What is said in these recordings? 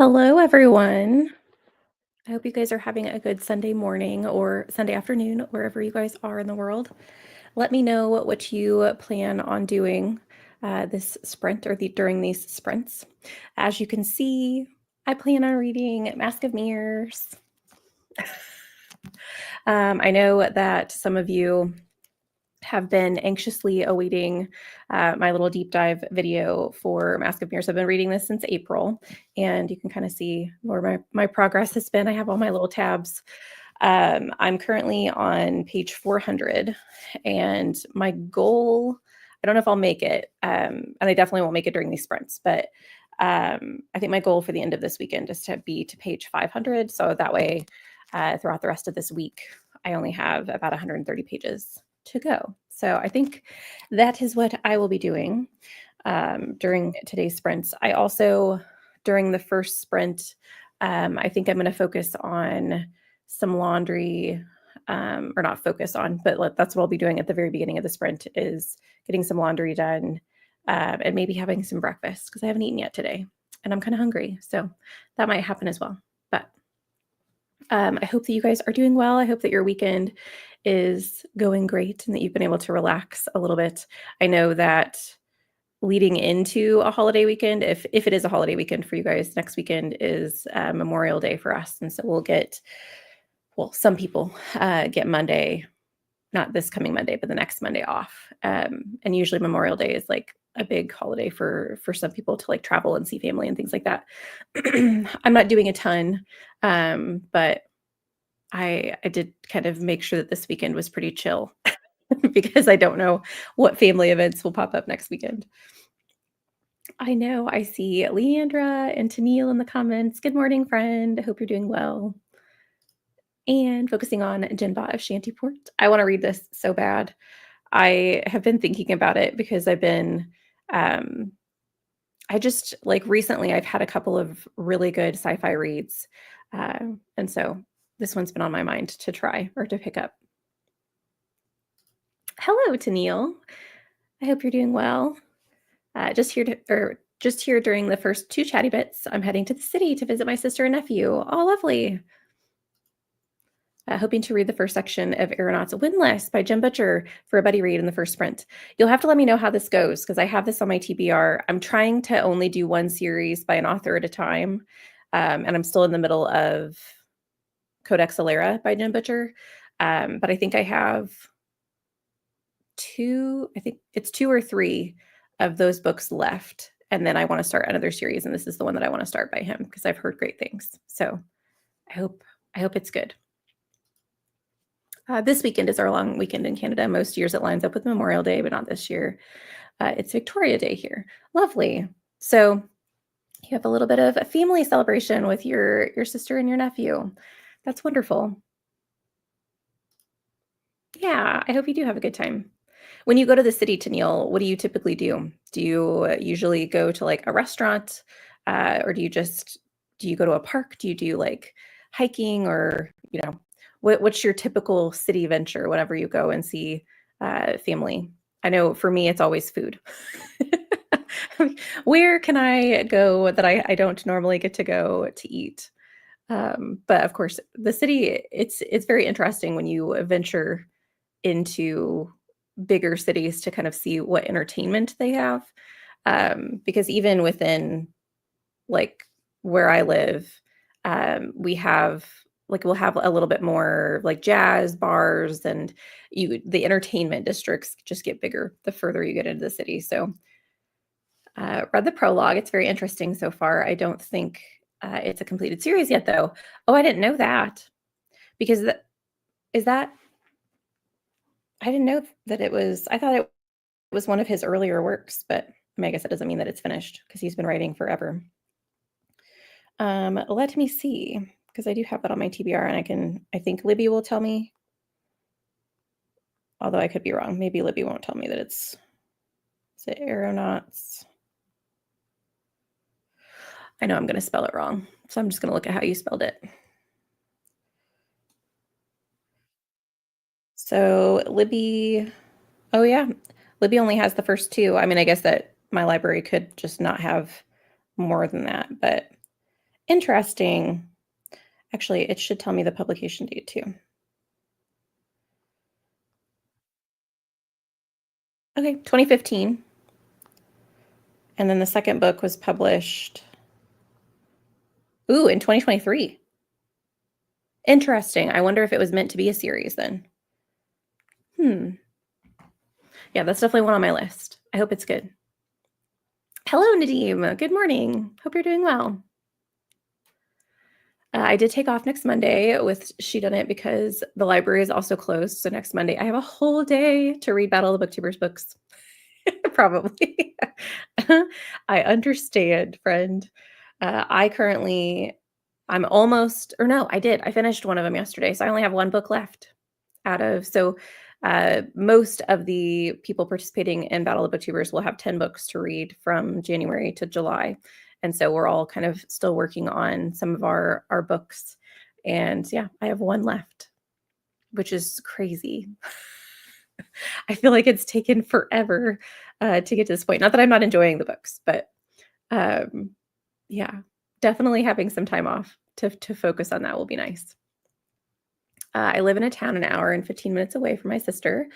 Hello, everyone. I hope you guys are having a good Sunday morning or Sunday afternoon, wherever you guys are in the world. Let me know what you plan on doing this sprint or during these sprints. As you can see, I plan on reading Mask of Mirrors. I know that some of you have been anxiously awaiting my little deep dive video for Mask of Mirrors. I've been reading this since April, and you can kind of see where my progress has been. I have all my little tabs. I'm currently on page 400, and my goal, I don't know if I'll make it, and I definitely won't make it during these sprints, but I think my goal for the end of this weekend is to be to page 500. So that way, throughout the rest of this week, I only have about 130 pages to go. So I think that is what I will be doing during today's sprints. I also, during the first sprint, I think I'm going to focus on some laundry, or not focus on, but that's what I'll be doing at the very beginning of the sprint is getting some laundry done and maybe having some breakfast because I haven't eaten yet today and I'm kind of hungry. So that might happen as well. But I hope that you guys are doing well. I hope that your weekend is going great and that you've been able to relax a little bit. I know that leading into a holiday weekend, if it is a holiday weekend for you guys, next weekend is Memorial Day for us. And so some people get Monday, not this coming Monday, but the next Monday off. And usually Memorial Day is like a big holiday for some people to like travel and see family and things like that. I'm not doing a ton, but I did kind of make sure that this weekend was pretty chill because I don't know what family events will pop up next weekend. I know I see Leandra and Tennille in the comments. Good morning, friend. I hope you're doing well. And focusing on Jinbot of Shantyport. I want to read this so bad. I have been thinking about it because I've been, I just like recently I've had a couple of really good sci-fi reads. And so this one's been on my mind to try or to pick up. Hello, Tennille. I hope you're doing well. Just here during the first two chatty bits. I'm heading to the city to visit my sister and nephew. Oh, lovely. Hoping to read the first section of Aeronaut's Windlass by Jim Butcher for a buddy read in the first sprint. You'll have to let me know how this goes because I have this on my TBR. I'm trying to only do one series by an author at a time, and I'm still in the middle of Codex Alera by Jim Butcher. But I think I have I think it's two or three of those books left. And then I want to start another series, and this is the one that I want to start by him because I've heard great things. So I hope it's good. This weekend is our long weekend in Canada. Most years it lines up with Memorial Day, but not this year. It's Victoria Day here. Lovely. So you have a little bit of a family celebration with your sister and your nephew. That's wonderful. Yeah, I hope you do have a good time. When you go to the city, Tennille, what do you typically do? Do you usually go to like a restaurant, or do you go to a park? Do you do like hiking, or what's your typical city venture whenever you go and see family? I know for me, it's always food. Where can I go that I don't normally get to go to eat? But of course, the city, it's very interesting when you venture into bigger cities to kind of see what entertainment they have. Because even within like where I live, we'll have a little bit more like jazz bars, and the entertainment districts just get bigger the further you get into the city. So read the prologue. It's very interesting so far. I don't think it's a completed series yet, though. Oh, I didn't know that. Because is that I didn't know that it was. I thought it was one of his earlier works, but I mean, I guess that doesn't mean that it's finished because he's been writing forever. Let me see, because I do have that on my TBR, and I think Libby will tell me. Although I could be wrong. Maybe Libby won't tell me that is it Aeronauts? I know I'm going to spell it wrong, so I'm just going to look at how you spelled it. So Libby, oh yeah, Libby only has the first two. I mean, I guess that my library could just not have more than that, but Interesting. Actually, it should tell me the publication date too. Okay, 2015. And then the second book was published, ooh, in 2023. Interesting. I wonder if it was meant to be a series then. Hmm. Yeah, that's definitely one on my list. I hope it's good. Hello, Nadeem. Good morning. Hope you're doing well. I did take off next Monday with She Done It because the library is also closed. So next Monday, I have a whole day to read Battle of the Booktubers books. Probably. I understand, friend. I'm almost, or no, I did. I finished one of them yesterday. So I only have one book left out of, so most of the people participating in Battle of the Booktubers will have 10 books to read from January to July. And so we're all kind of still working on some of our books. And yeah, I have one left, which is crazy. I feel like it's taken forever to get to this point. Not that I'm not enjoying the books, but um, yeah, definitely having some time off to focus on that will be nice. I live in a town an hour and 15 minutes away from my sister,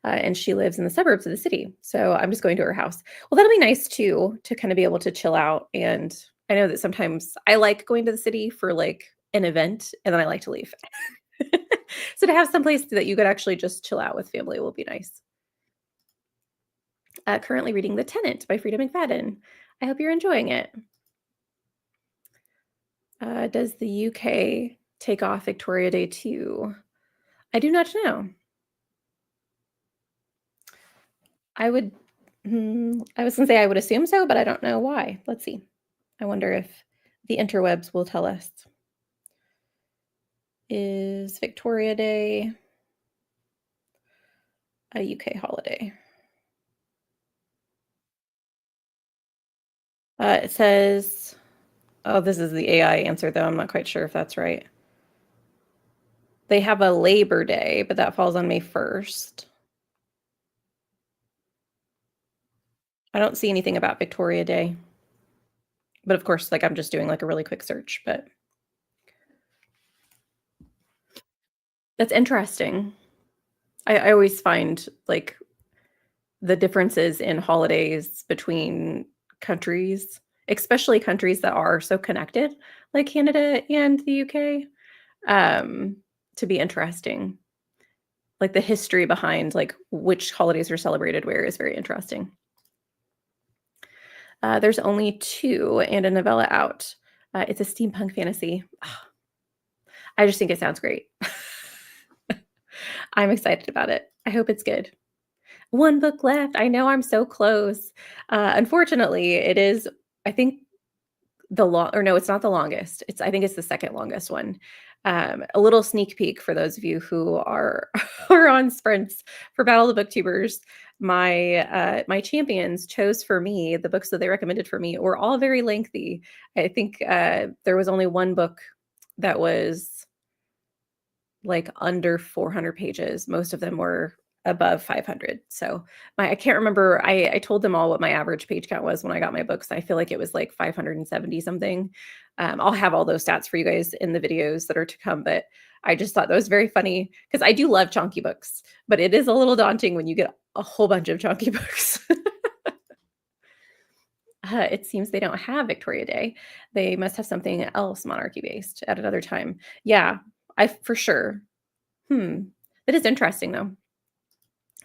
and she lives in the suburbs of the city. So I'm just going to her house. Well, that'll be nice too, to kind of be able to chill out. And I know that sometimes I like going to the city for like an event and then I like to leave. So to have some place that you could actually just chill out with family will be nice. Currently reading The Tenant by Frida McFadden. I hope you're enjoying it. Does the UK take off Victoria Day too? I do not know. I would, I was gonna say I would assume so, but I don't know why. Let's see. I wonder if the interwebs will tell us. Is Victoria Day a UK holiday? It says, oh, this is the AI answer though. I'm not quite sure if that's right. They have a Labor Day, but that falls on May 1st. I don't see anything about Victoria Day. But of course, like I'm just doing like a really quick search, but that's interesting. I always find like the differences in holidays between countries, especially countries that are so connected, like Canada and the UK, um, to be interesting. Like the history behind like which holidays are celebrated where is very interesting. There's only two and a novella out. It's a steampunk fantasy. I just think it sounds great. I'm excited about it. I hope it's good. One book left. I know I'm so close. Unfortunately, it is, I think the long, or no, it's not the longest. I think it's the second longest one. A little sneak peek for those of you who are are on sprints for Battle of the Booktubers. My champions chose for me the books that they recommended for me were all very lengthy. I think there was only one book that was like under 400 pages. Most of them were above 500. So I can't remember. I told them all what my average page count was when I got my books. I feel like it was like 570 something. I'll have all those stats for you guys in the videos that are to come, but I just thought that was very funny because I do love chunky books, but it is a little daunting when you get a whole bunch of chunky books. It seems they don't have Victoria Day. They must have something else monarchy based at another time. Yeah, I for sure. Hmm. That is interesting though.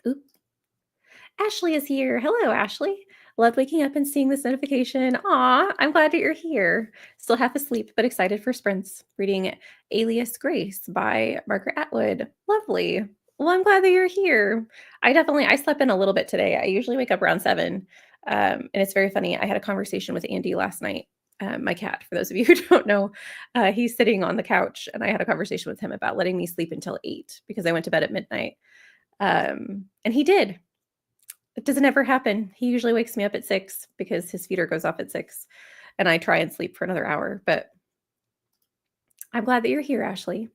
Oop. Ashley is here. Hello, Ashley. Love waking up and seeing this notification. Aw, I'm glad that you're here. Still half asleep, but excited for sprints. Reading Alias Grace by Margaret Atwood. Lovely. Well, I'm glad that you're here. I slept in a little bit today. I usually wake up around 7. And it's very funny. I had a conversation with Andy last night. My cat, for those of you who don't know, he's sitting on the couch, and I had a conversation with him about letting me sleep until 8 because I went to bed at midnight. And he did. It doesn't ever happen. He usually wakes me up at 6 because his feeder goes off at 6, and I try and sleep for another hour, but I'm glad that you're here, Ashley.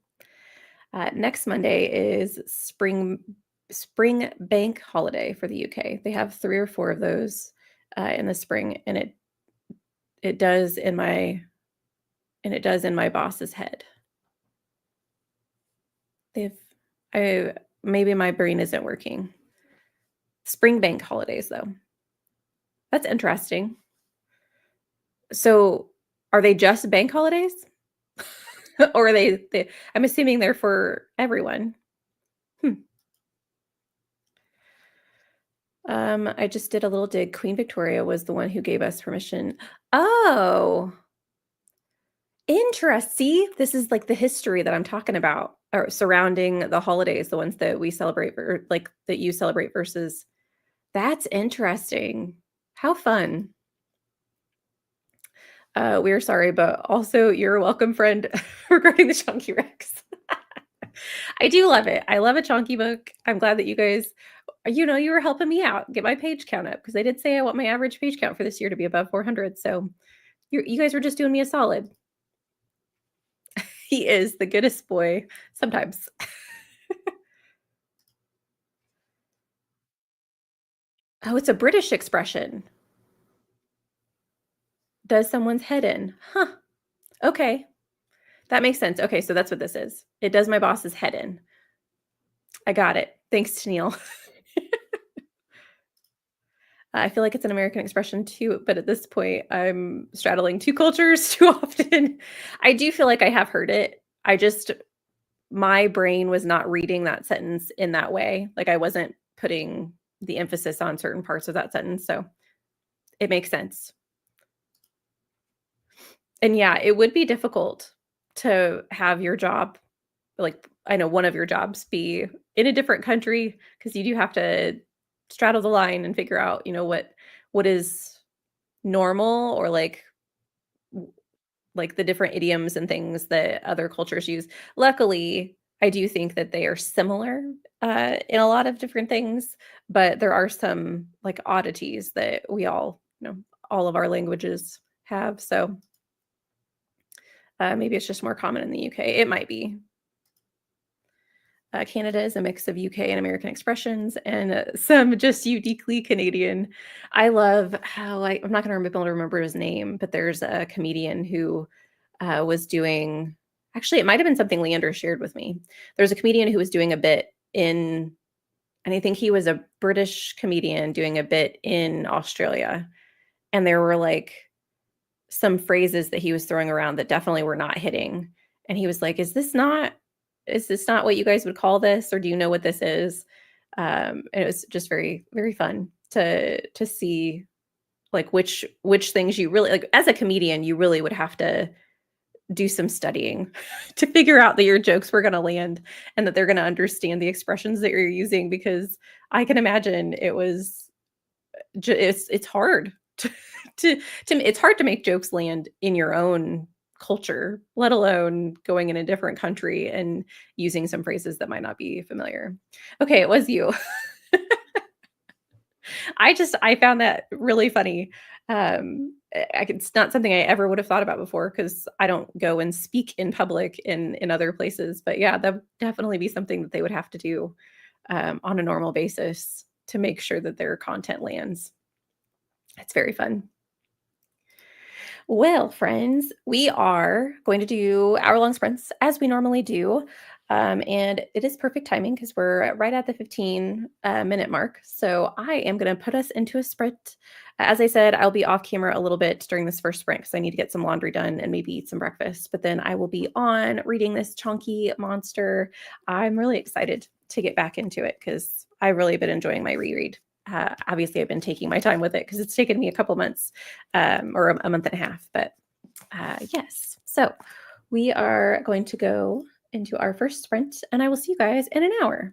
Next Monday is spring bank holiday for the UK. They have 3 or 4 of those in the spring, and it does in my and it does in my boss's head. They've I maybe my brain isn't working. Spring bank holidays, though. That's interesting. So, are they just bank holidays? Or are they I'm assuming they're for everyone. Hmm. I just did a little dig. Queen Victoria was the one who gave us permission. Oh, see, this is like the history that I'm talking about, or surrounding the holidays, the ones that we celebrate or like that you celebrate versus that's interesting. How fun. We're sorry, but also you're welcome, friend, regarding the Chunky Rex. I do love it. I love a chunky book. I'm glad that you guys, you were helping me out get my page count up because I did say I want my average page count for this year to be above 400. So you guys were just doing me a solid. He is the goodest boy sometimes. Oh, it's a British expression. Does someone's head in? Huh. Okay. That makes sense. Okay, so that's what this is. It does my boss's head in. I got it. Thanks, Tennille. I feel like it's an American expression too, but at this point, I'm straddling 2 cultures too often. I do feel like I have heard it. I just my brain was not reading that sentence in that way. Like, I wasn't putting the emphasis on certain parts of that sentence, so it makes sense. And yeah, it would be difficult to have your job, like, I know one of your jobs be in a different country because you do have to straddle the line and figure out, what is normal or w like the different idioms and things that other cultures use. Luckily, I do think that they are similar, in a lot of different things, but there are some, like, oddities that we all, all of our languages have, so, maybe it's just more common in the UK. It might be. Canada is a mix of UK and American expressions and some just uniquely Canadian. I love how I'm not going to be able to remember his name, but there's a comedian who was doing, actually, it might have been something Leander shared with me. There's a comedian who was doing a bit in, and I think he was a British comedian doing a bit in Australia. And there were like some phrases that he was throwing around that definitely were not hitting. And he was like, is this not what you guys would call this? Or do you know what this is? And it was just very, very fun to see like which things you really like as a comedian, you really would have to do some studying to figure out that your jokes were gonna land and that they're gonna understand the expressions that you're using because I can imagine it's hard to it's hard to make jokes land in your own culture, let alone going in a different country and using some phrases that might not be familiar. Okay, it was you. I found that really funny. It's not something I ever would have thought about before because I don't go and speak in public in other places. But yeah, that would definitely be something that they would have to do on a normal basis to make sure that their content lands. It's very fun. Well, friends, we are going to do hour-long sprints as we normally do. And it is perfect timing because we're right at the 15 minute mark. So I am going to put us into a sprint. As I said, I'll be off camera a little bit during this first sprint because I need to get some laundry done and maybe eat some breakfast. But then I will be on reading this chunky monster. I'm really excited to get back into it because I've really been enjoying my reread. Obviously, I've been taking my time with it because it's taken me a couple months or a month and a half. But yes, so we are going to go into our first sprint, and I will see you guys in an hour.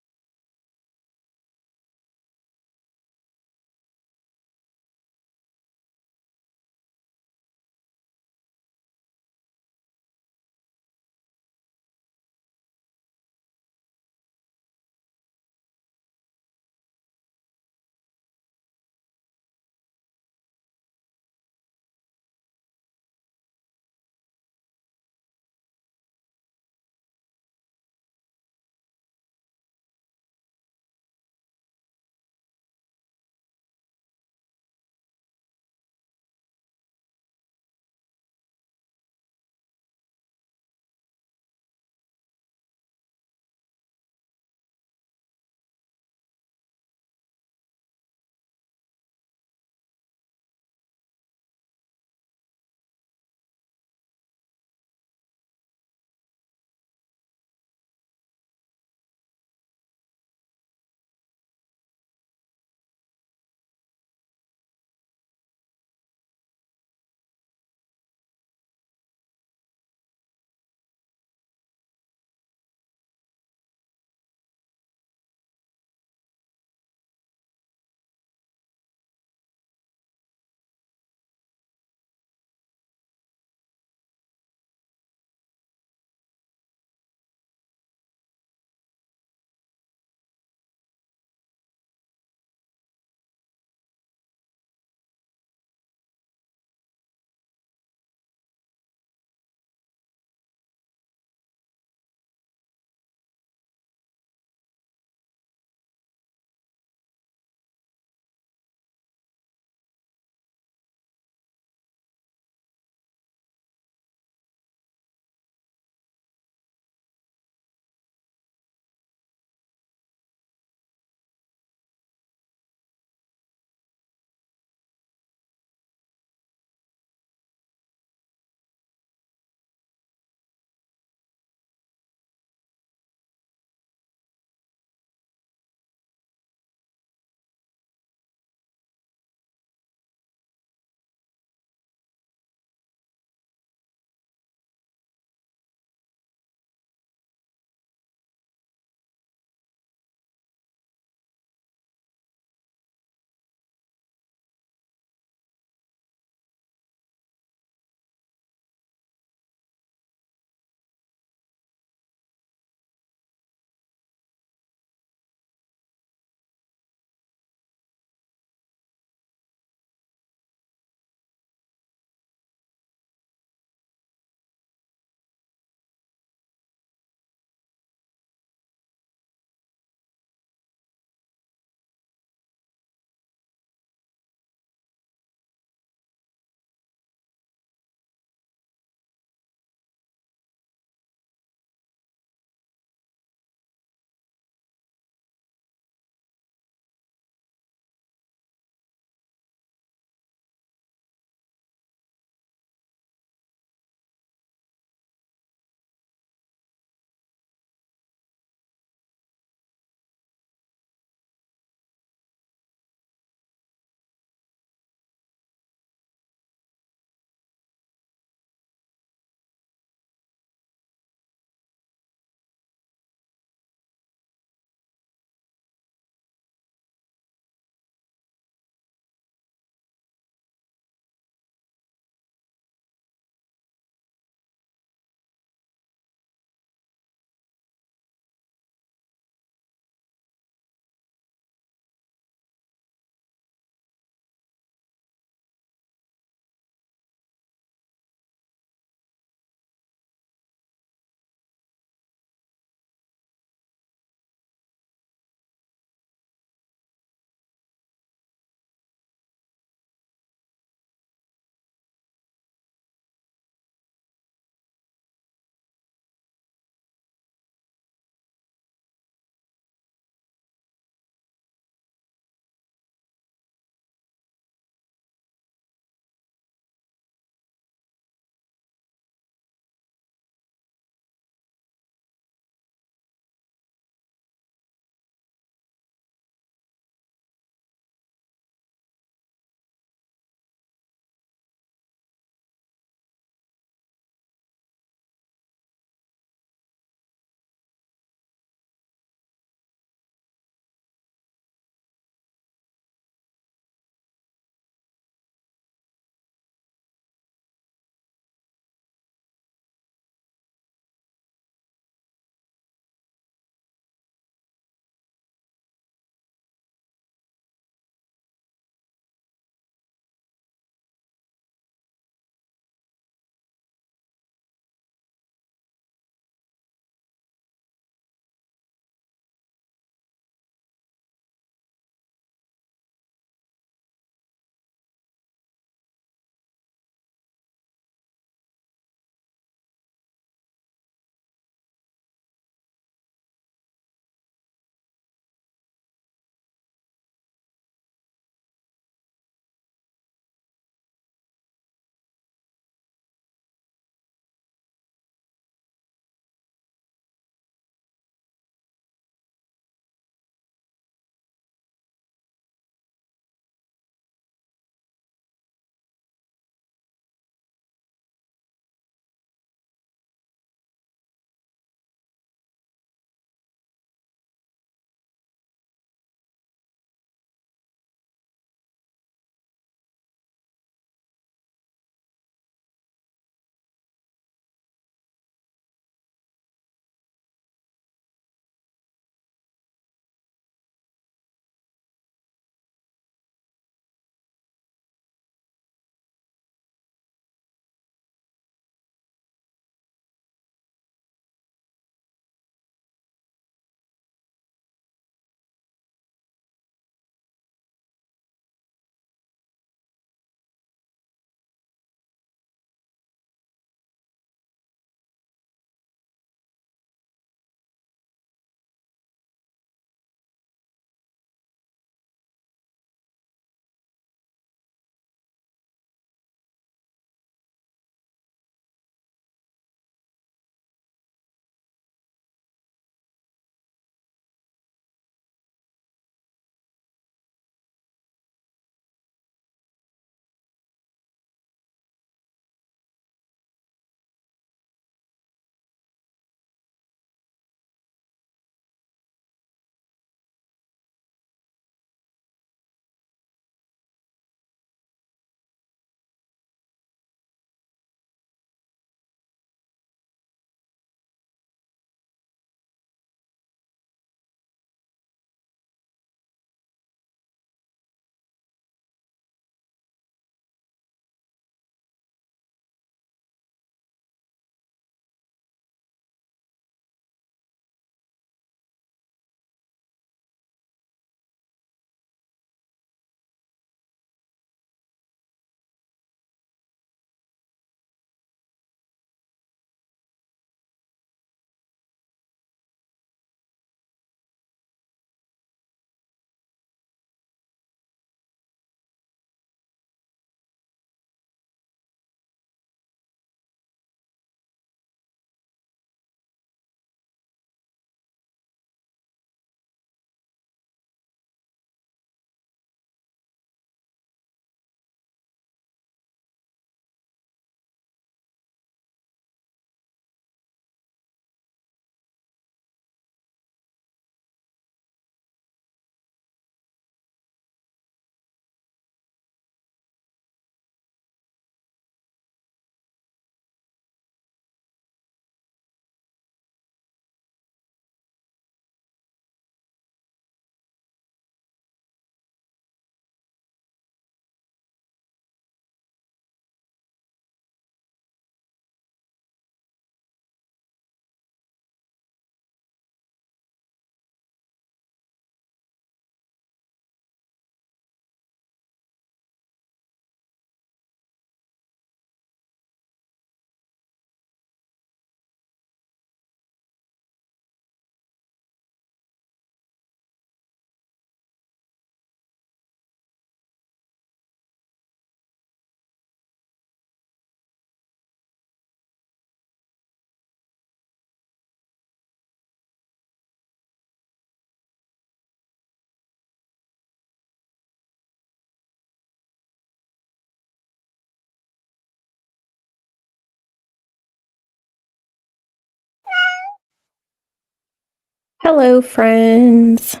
Hello, friends.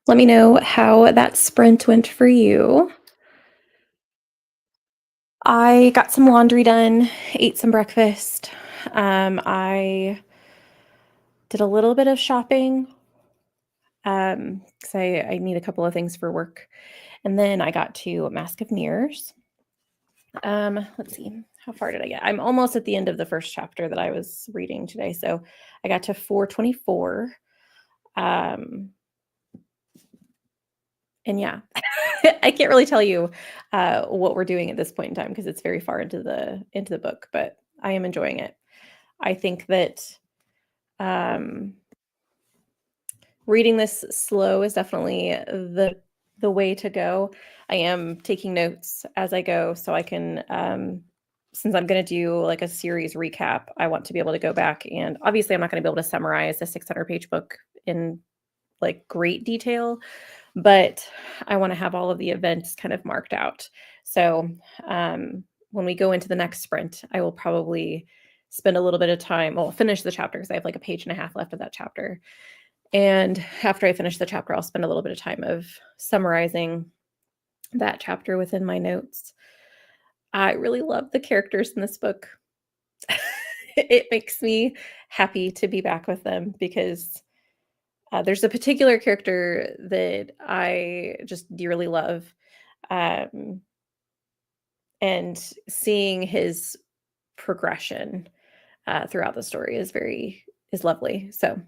Let me know how that sprint went for you. I got some laundry done, ate some breakfast. I did a little bit of shopping because I need a couple of things for work. And then I got to Mask of Mirrors. Let's see, how far did I get? I'm almost at the end of the first chapter that I was reading today. So I got to 424. Um, and yeah, I can't really tell you what we're doing at this point in time because it's very far into the book, but I am enjoying it. I think that um, reading this slow is definitely the way to go. I am taking notes as I go, so I can. Since I'm going to do like a series recap, I want to be able to go back and obviously I'm not going to be able to summarize a 600-page book in like great detail, but I want to have all of the events kind of marked out. So when we go into the next sprint, I will probably spend a little bit of time, well, finish the chapter because I have like a page and a half left of that chapter. And after I finish the chapter, I'll spend a little bit of time of summarizing that chapter within my notes. I really love the characters in this book. It makes me happy to be back with them because there's a particular character that I just dearly love. Um, and seeing his progression throughout the story is lovely. So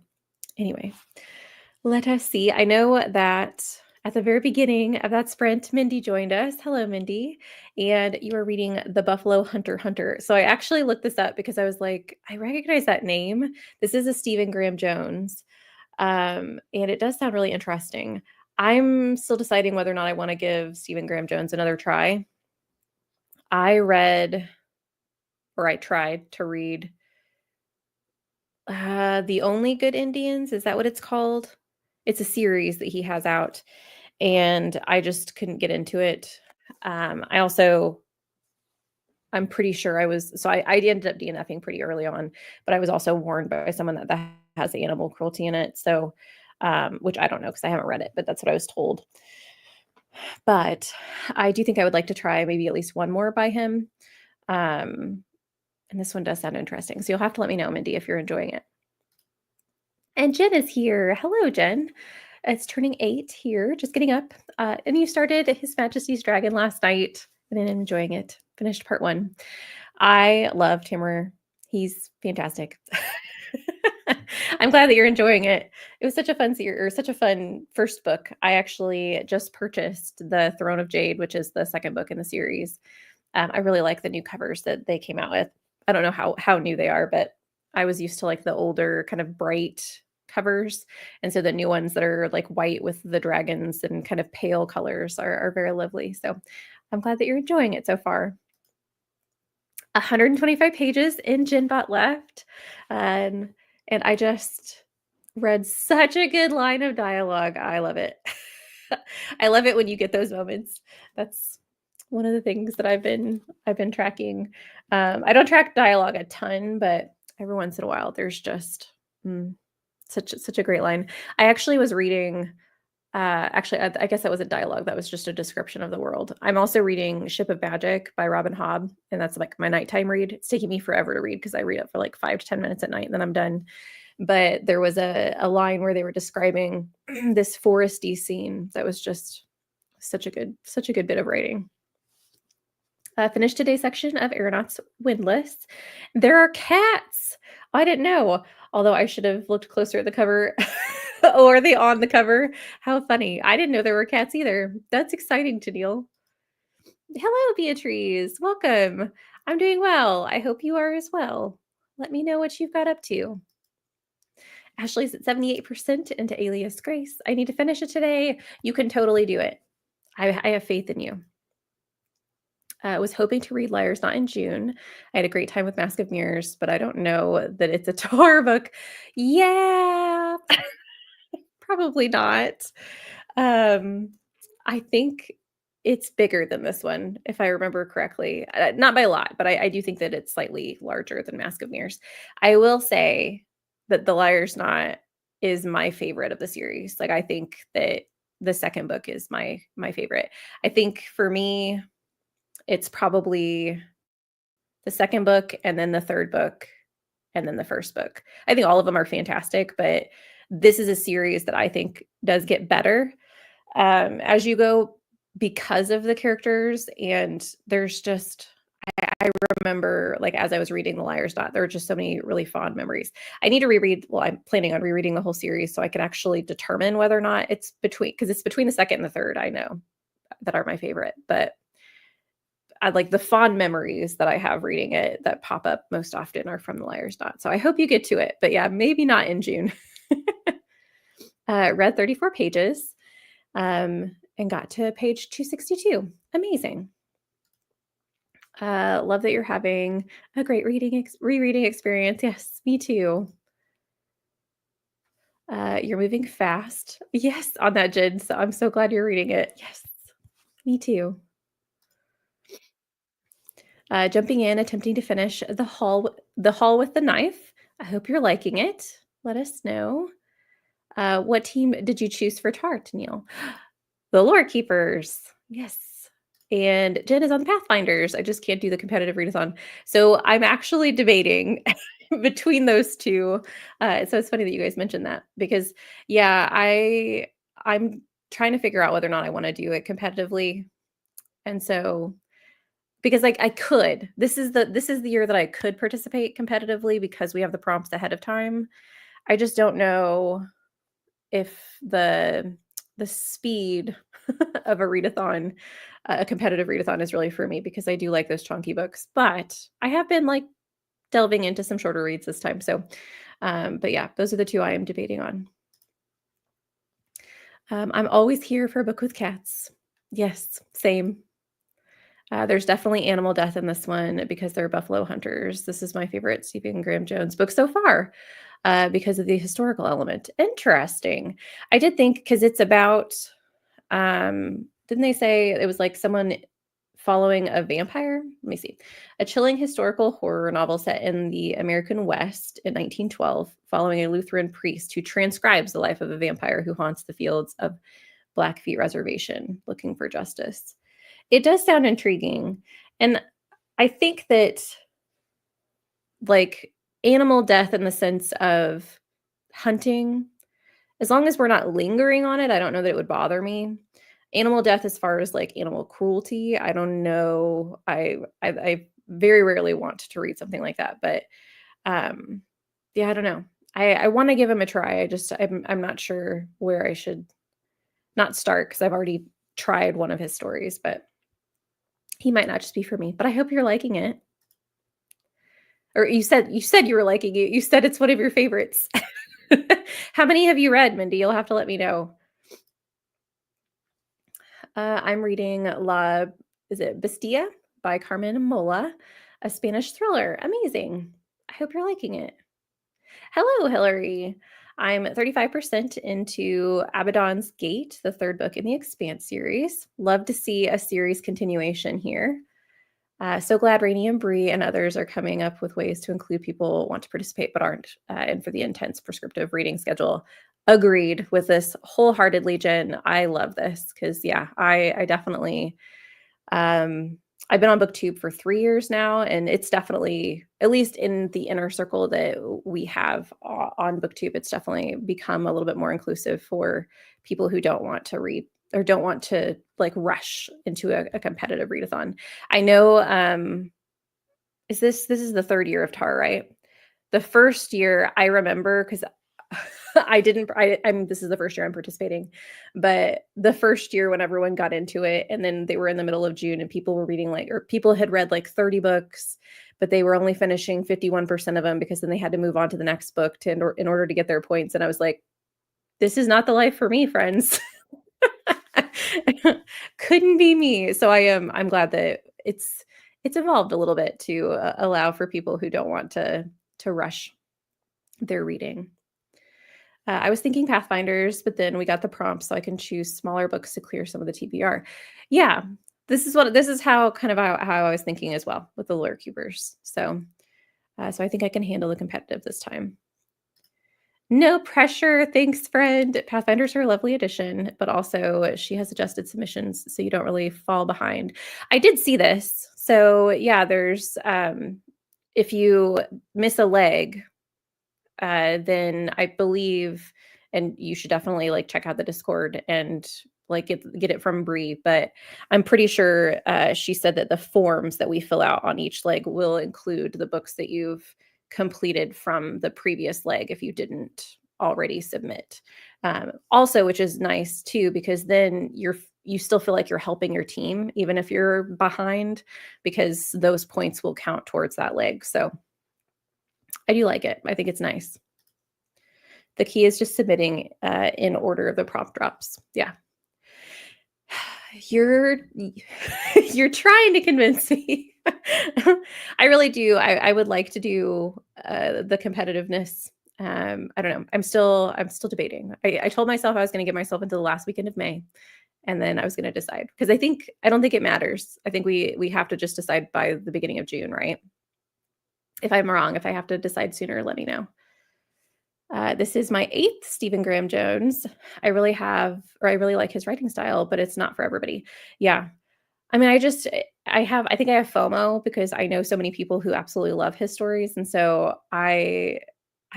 anyway, let us see. I know that at the very beginning of that sprint, Mindy joined us. Hello, Mindy. And you are reading The Buffalo Hunter. So I actually looked this up because I was like, I recognize that name. This is a Stephen Graham Jones. And it does sound really interesting. I'm still deciding whether or not I want to give Stephen Graham Jones another try. I read, or I tried to read The Only Good Indians. Is that what it's called? It's a series that he has out, and I just couldn't get into it. I also, I'm pretty sure I ended up DNFing pretty early on, but I was also warned by someone that has animal cruelty in it. So, which I don't know because I haven't read it, but that's what I was told. But I do think I would like to try maybe at least one more by him. And this one does sound interesting. So you'll have to let me know, Mindy, if you're enjoying it. And Jen is here. Hello, Jen. It's turning 8 here, just getting up. And you started His Majesty's Dragon last night and I'm enjoying it. Finished part 1. I love Timur. He's fantastic. I'm glad that you're enjoying it. It was such a fun series, or such a fun first book. I actually just purchased The Throne of Jade, which is the second book in the series. I really like the new covers that they came out with. I don't know how new they are, but I was used to like the older kind of bright covers, and so the new ones that are like white with the dragons and kind of pale colors are very lovely. So I'm glad that you're enjoying it so far. 125 pages in Genbot left. And I just read such a good line of dialogue. I love it. I love it when you get those moments. That's one of the things that I've been tracking. I don't track dialogue a ton, but every once in a while there's just such a great line. I actually was reading actually, I guess that was a dialogue. That was just a description of the world. I'm also reading Ship of Magic by Robin Hobb, and that's like my nighttime read. It's taking me forever to read because I read it for like 5 to 10 minutes at night and then I'm done. But there was a line where they were describing this foresty scene that was just such a good bit of writing. Finished today's section of Aeronauts Windless. There are cats. I didn't know, although I should have looked closer at the cover. Or are they on the cover? How funny. I didn't know there were cats either. That's exciting, Tennille. Hello, Beatrice. Welcome. I'm doing well. I hope you are as well. Let me know what you've got up to. Ashley's at 78% into Alias Grace. I need to finish it today. You can totally do it. I have faith in you. I was hoping to read Liars Not in June. I had a great time with Mask of Mirrors, but I don't know that it's a Tar book. Yeah, probably not. I think it's bigger than this one, if I remember correctly. Not by a lot, but I do think that it's slightly larger than Mask of Mirrors. I will say that The Liar's Not is my favorite of the series. Like, I think that the second book is my favorite. I think for me, it's probably the second book and then the third book and then the first book. I think all of them are fantastic, but this is a series that I think does get better as you go because of the characters. And there's just, I remember, like, as I was reading The Liar's Knot, there were just so many really fond memories. I need to reread, well, I'm planning on rereading the whole series so I can actually determine whether or not it's between, because it's between the second and the third, I know, that are my favorite. But I like the fond memories that I have reading it that pop up most often are from The Liar's Knot. So I hope you get to it. But yeah, maybe not in June. Read 34 pages and got to page 262. Amazing. Love that you're having a great rereading experience. Yes, me too. You're moving fast. Yes, on that, Jen. So I'm so glad you're reading it. Yes, me too. Jumping in, attempting to finish the Hall with the Knife. I hope you're liking it. Let us know. What team did you choose for Tart, Neil? The Lore Keepers. Yes. And Jen is on the Pathfinders. I just can't do the competitive readathon. So I'm actually debating between those two. So it's funny that you guys mentioned that because yeah, I'm trying to figure out whether or not I want to do it competitively. And so because like I could. This is the year that I could participate competitively because we have the prompts ahead of time. I just don't know if the speed of a readathon, a competitive readathon is really for me because I do like those chunky books. But I have been like delving into some shorter reads this time. So but yeah, those are the two I am debating on. I'm always here for a book with cats. Yes, same. There's definitely animal death in this one because they're buffalo hunters. This is my favorite Stephen Graham Jones book so far because of the historical element. Interesting. I did think because it's about, didn't they say it was like someone following a vampire? Let me see. A chilling historical horror novel set in the American West in 1912, following a Lutheran priest who transcribes the life of a vampire who haunts the fields of Blackfeet Reservation looking for justice. It does sound intriguing. And I think that like animal death in the sense of hunting, as long as we're not lingering on it, I don't know that it would bother me. Animal death as far as like animal cruelty, I don't know. I very rarely want to read something like that, but yeah, I don't know. I want to give him a try. I'm not sure where I should not start because I've already tried one of his stories, but he might not just be for me. But I hope you're liking it. Or you said you were liking it. You said it's one of your favorites. How many have you read, Mindy? You'll have to let me know. I'm reading is it Bestia by Carmen Mola, a Spanish thriller. Amazing. I hope you're liking it. Hello, Hillary. I'm 35% into Abaddon's Gate, the third book in the Expanse series. Love to see a series continuation here. So glad Rainey and Bree and others are coming up with ways to include people who want to participate but aren't, and for the intense prescriptive reading schedule. Agreed with this wholeheartedly, Jen. I love this because, yeah, I definitely, I've been on BookTube for 3 years now, and it's definitely, at least in the inner circle that we have on BookTube, it's definitely become a little bit more inclusive for people who don't want to read or don't want to like rush into a competitive readathon. I know this is the third year of TAR, right? The first year I remember because I'm this is the first year I'm participating, but the first year when everyone got into it and then they were in the middle of June and people were reading like, or people had read like 30 books, but they were only finishing 51% of them because then they had to move on to the next book in order to get their points. And I was like, this is not the life for me, friends. Couldn't be me. So I'm glad that it's evolved a little bit to allow for people who don't want to rush their reading. I was thinking Pathfinders, but then we got the prompts so I can choose smaller books to clear some of the TBR. Yeah, this is how I was thinking as well with the Lure Cubers. So I think I can handle the competitive this time. No pressure. Thanks, friend. Pathfinders are a lovely addition, but also she has adjusted submissions, so you don't really fall behind. I did see this. So yeah, there's if you miss a leg, then I believe, and you should definitely like check out the Discord and like get it from Bree. But I'm pretty sure she said that the forms that we fill out on each leg will include the books that you've completed from the previous leg if you didn't already submit. Also, which is nice too, because then you still feel like you're helping your team even if you're behind, because those points will count towards that leg. So I do like it. I think it's nice. The key is just submitting in order of the prompt drops. Yeah. You're you're trying to convince me. I really do. I would like to do the competitiveness. I don't know. I'm still debating. I told myself I was going to give myself until the last weekend of May, and then I was going to decide, because I don't think it matters. I think we have to just decide by the beginning of June, right? If I'm wrong, if I have to decide sooner, let me know. This is my 8th Stephen Graham Jones. I really like his writing style, but it's not for everybody. Yeah. I mean, I think I have FOMO because I know so many people who absolutely love his stories. And so I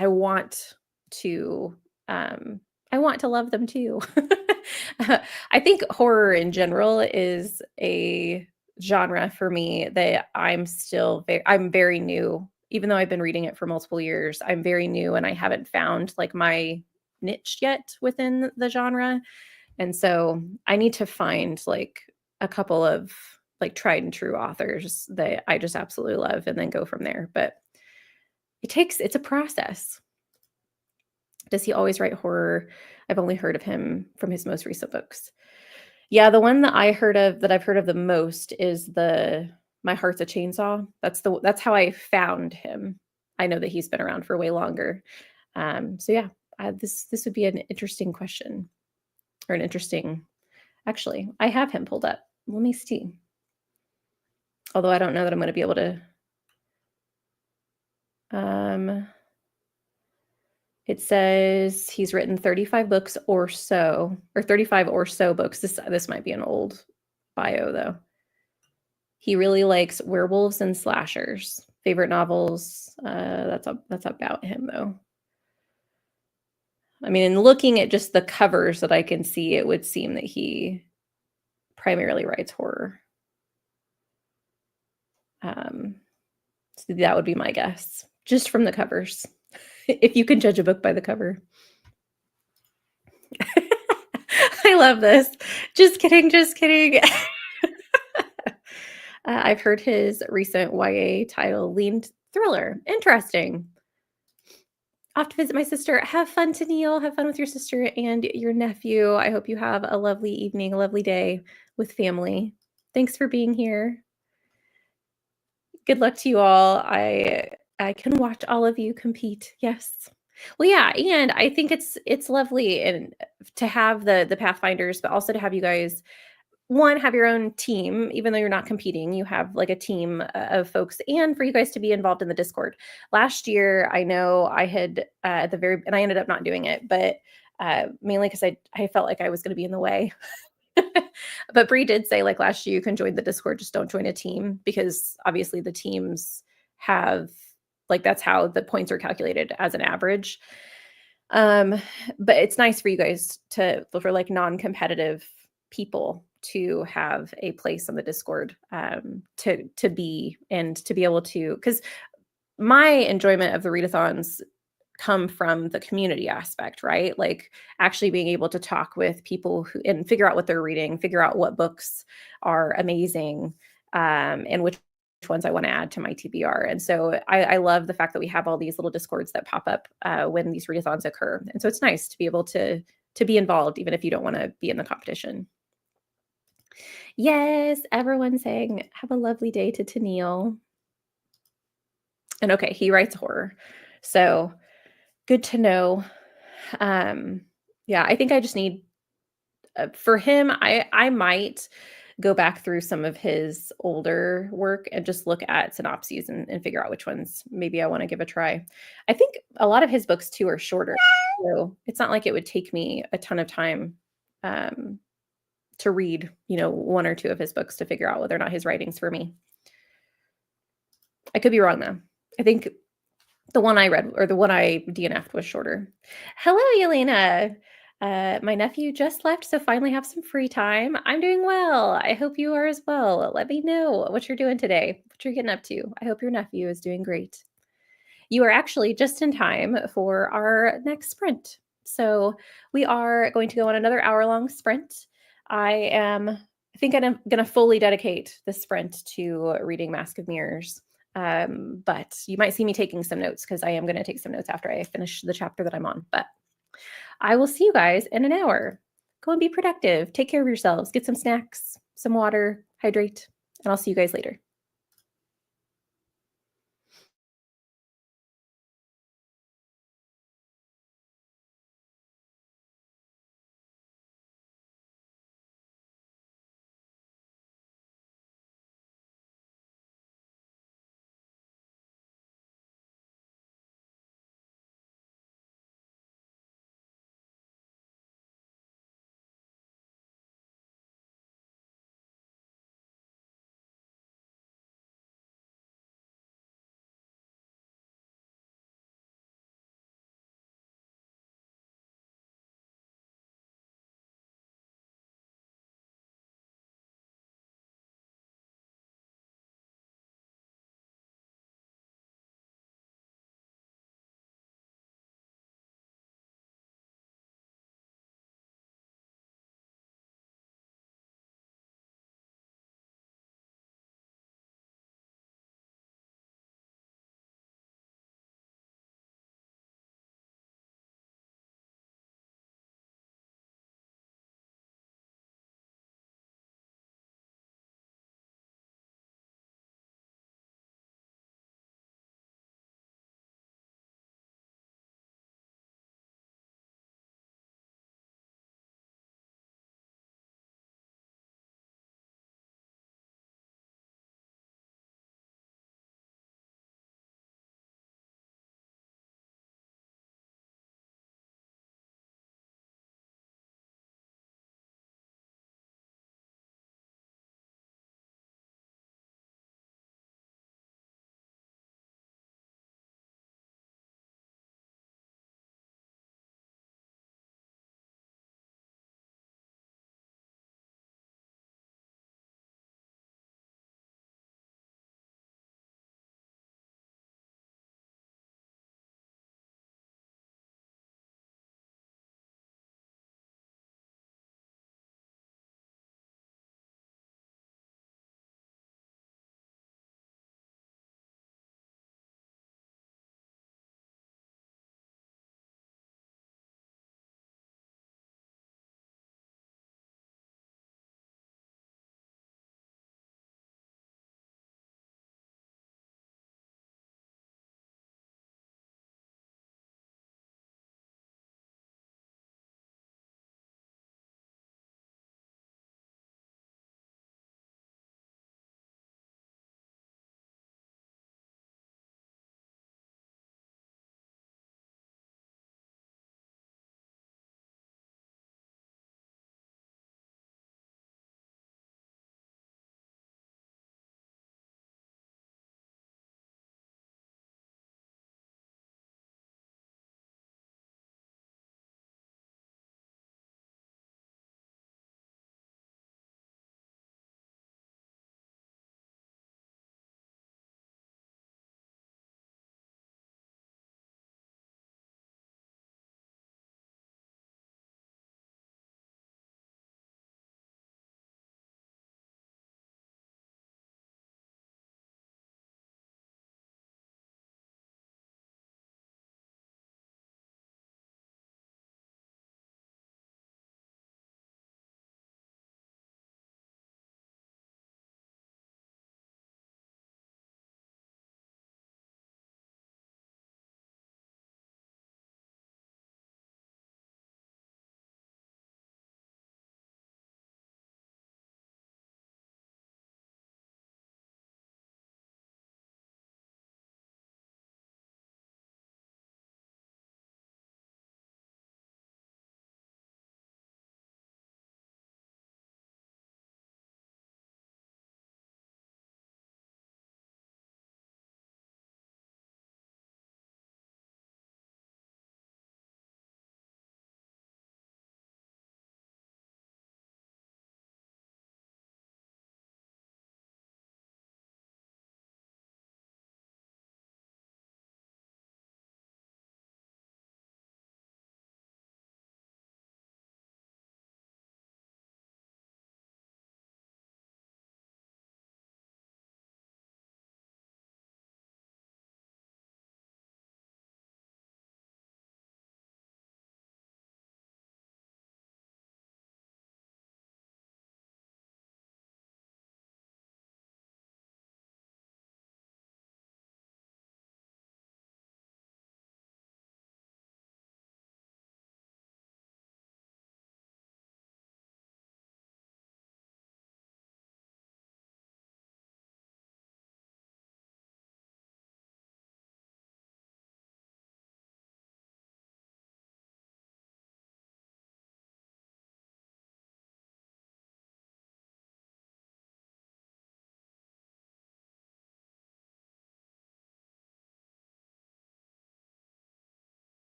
want to, I want to love them too. I think horror in general is a genre for me that I'm very new. Even though I've been reading it for multiple years, I'm very new and I haven't found like my niche yet within the genre. And so I need to find like a couple of like tried and true authors that I just absolutely love and then go from there. But it's a process. Does he always write horror? I've only heard of him from his most recent books. Yeah, the one that I've heard of the most is the My Heart's a Chainsaw. That's how I found him. I know that he's been around for way longer. So yeah, this would be an interesting question, or an interesting. Actually, I have him pulled up. Let me see. Although I don't know that I'm going to be able to. Um, it says he's written 35 books or so, or 35 or so books. This might be an old bio though. He really likes werewolves and slashers. Favorite novels. That's about him though. I mean, in looking at just the covers that I can see, it would seem that he primarily writes horror. So that would be my guess, just from the covers. If you can judge a book by the cover. I love this. Just kidding, just kidding. I've heard his recent YA title, Leaned Thriller. Interesting. Off to visit my sister. Have fun, Tennille. Have fun with your sister and your nephew. I hope you have a lovely evening, a lovely day with family. Thanks for being here. Good luck to you all. I can watch all of you compete. Yes. Well, yeah, and I think it's lovely and to have the Pathfinders, but also to have you guys one have your own team, even though you're not competing. You have like a team of folks, and for you guys to be involved in the Discord. Last year, I know I had at the very, and I ended up not doing it, but mainly because I felt like I was going to be in the way. But Bree did say like last year you can join the Discord, just don't join a team, because obviously the teams have like that's how the points are calculated as an average. Um, but it's nice for you guys for like non-competitive people to have a place on the Discord to be and to be able to, because my enjoyment of the readathons come from the community aspect, right? Like actually being able to talk with people who and figure out what they're reading, figure out what books are amazing, and which ones I want to add to my TBR. And so I love the fact that we have all these little Discords that pop up when these readathons occur. And so it's nice to be able to be involved, even if you don't want to be in the competition. Yes, everyone's saying have a lovely day to Tennille. And okay, he writes horror. So good to know. Yeah, I think I just need for him, I might go back through some of his older work and just look at synopses and figure out which ones maybe I want to give a try. I think a lot of his books too are shorter. So it's not like it would take me a ton of time um, to read, one or two of his books to figure out whether or not his writing's for me. I could be wrong though. I think the one I read or the one I DNF'd was shorter. Hello, Yelena. My nephew just left, so finally have some free time. I'm doing well. I hope you are as well. Let me know what you're doing today, what you're getting up to. I hope your nephew is doing great. You are actually just in time for our next sprint. So we are going to go on another hour-long sprint. I think I'm going to fully dedicate this sprint to reading Mask of Mirrors. But you might see me taking some notes because I am going to take some notes after I finish the chapter that I'm on. But I will see you guys in an hour. Go and be productive. Take care of yourselves. Get some snacks, some water, hydrate, and I'll see you guys later.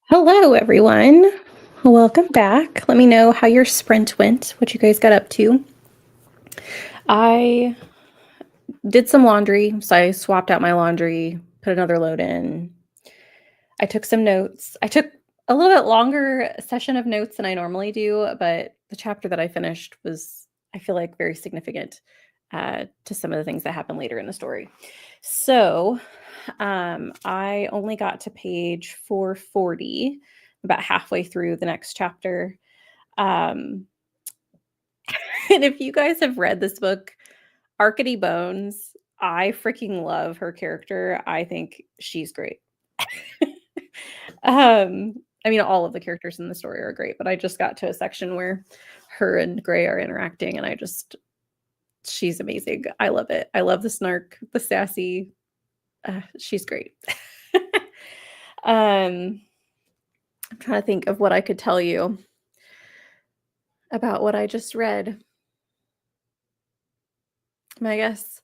Hello, everyone. Welcome back. Let me know how your sprint went, what you guys got up to. I did some laundry, so I swapped out my laundry, put another load in. I took some notes. I took a little bit longer session of notes than I normally do, but the chapter that I finished was, I feel like, very significant to some of the things that happen later in the story. So I only got to page 440, about halfway through the next chapter. Um, and if you guys have read this book, Arkady Bones, I freaking love her character. I think she's great. um, I mean, all of the characters in the story are great, but I just got to a section where her and Gray are interacting, and she's amazing. I love it. I love the snark, the sassy. She's great. I'm trying to think of what I could tell you about what I just read. I guess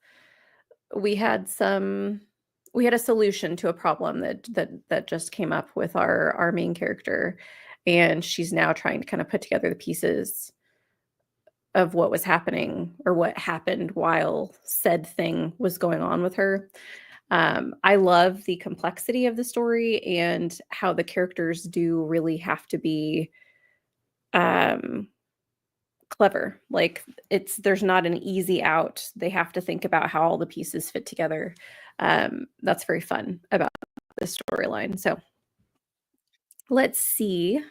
we had a solution to a problem that just came up with our main character, and she's now trying to kind of put together the pieces of what was happening or what happened while said thing was going on with her. I love the complexity of the story and how the characters do really have to be um, clever. Like there's not an easy out. They have to think about how all the pieces fit together. That's very fun about this storyline. So let's see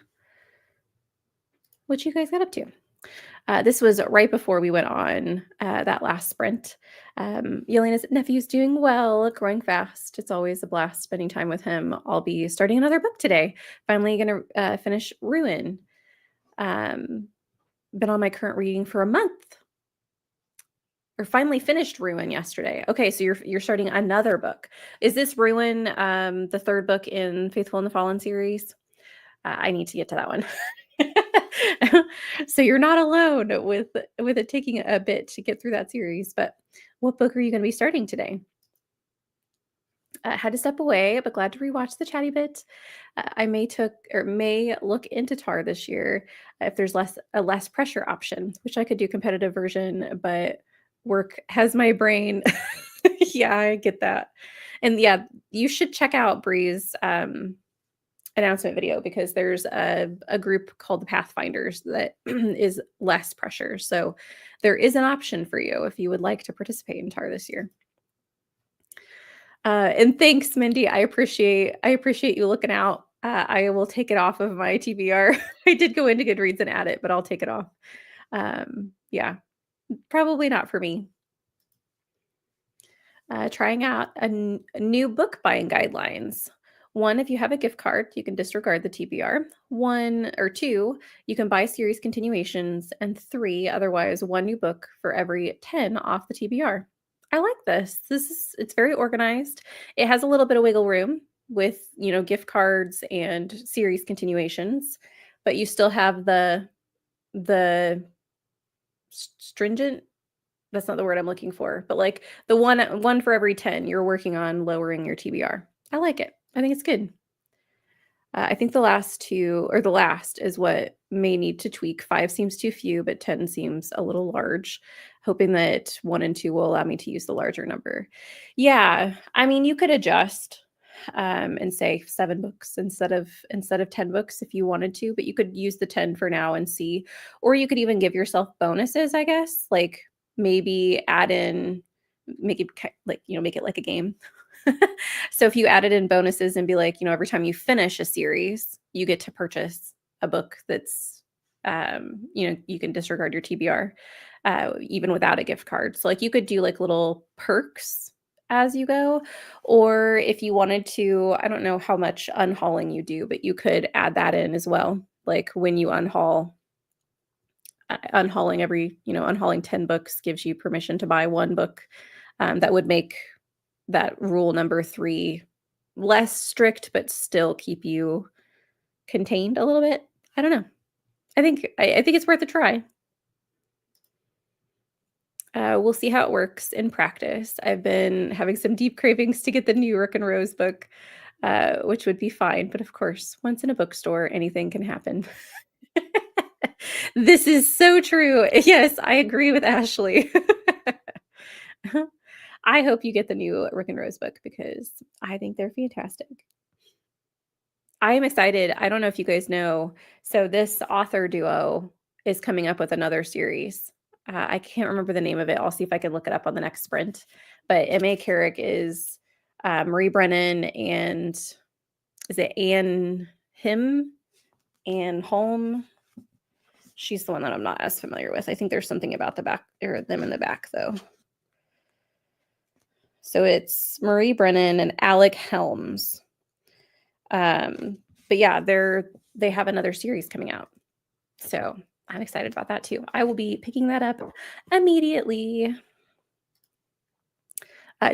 what you guys got up to. This was right before we went on that last sprint. Yelena's nephew's doing well, growing fast. It's always a blast spending time with him. I'll be starting another book today. Finally going to finish Ruin. Been on my current reading for a month. Or finally finished Ruin yesterday. Okay, so you're starting another book. Is this Ruin the third book in Faithful and the Fallen series? I need to get to that one. So you're not alone with it taking a bit to get through that series. But what book are you going to be starting today? Had to step away, but glad to rewatch the chatty bit. I may look into Tar this year if there's a less pressure option, which I could do competitive version, but work has my brain. Yeah, I get that. And yeah, you should check out Bree's announcement video because there's a group called the Pathfinders that is less pressure. So there is an option for you if you would like to participate in Tar this year. And thanks, Mindy. I appreciate you looking out. I will take it off of my TBR. I did go into Goodreads and add it, but I'll take it off. Yeah, probably not for me. Trying out a new book buying guidelines. 1, if you have a gift card, you can disregard the TBR. 1 or 2, you can buy series continuations. And 3, otherwise, 1 new book for every 10 off the TBR. I like this. It's very organized. It has a little bit of wiggle room with, gift cards and series continuations, but you still have the stringent, that's not the word I'm looking for, but like the one for every 10, you're working on lowering your TBR. I like it. I think it's good. I think the last is what may need to tweak. 5 seems too few, but 10 seems a little large. Hoping that 1 and 2 will allow me to use the larger number. Yeah, I mean, you could adjust and say 7 books instead of 10 books if you wanted to, but you could use the 10 for now and see, or you could even give yourself bonuses, I guess, like maybe add in, make it like a game. So if you added in bonuses and be like, every time you finish a series, you get to purchase a book that's, you can disregard your TBR, even without a gift card. So like you could do like little perks as you go, or if you wanted to, I don't know how much unhauling you do, but you could add that in as well. Like when you unhauling unhauling 10 books gives you permission to buy 1 book. That would make that rule number 3 less strict, but still keep you contained a little bit. I don't know. I think it's worth a try. We'll see how it works in practice. I've been having some deep cravings to get the new Rick and Rose book. which would be fine. But of course, once in a bookstore, anything can happen. This is so true. Yes, I agree with Ashley. I hope you get the new Rick and Rose book because I think they're fantastic. I am excited. I don't know if you guys know. So this author duo is coming up with another series. I can't remember the name of it. I'll see if I can look it up on the next sprint. But M.A. Carrick is Marie Brennan and is it Anne Him? Anne Holm? She's the one that I'm not as familiar with. I think there's something about the back or them in the back though. So it's Marie Brennan and Alec Helms. But yeah, they have another series coming out. So I'm excited about that too. I will be picking that up immediately.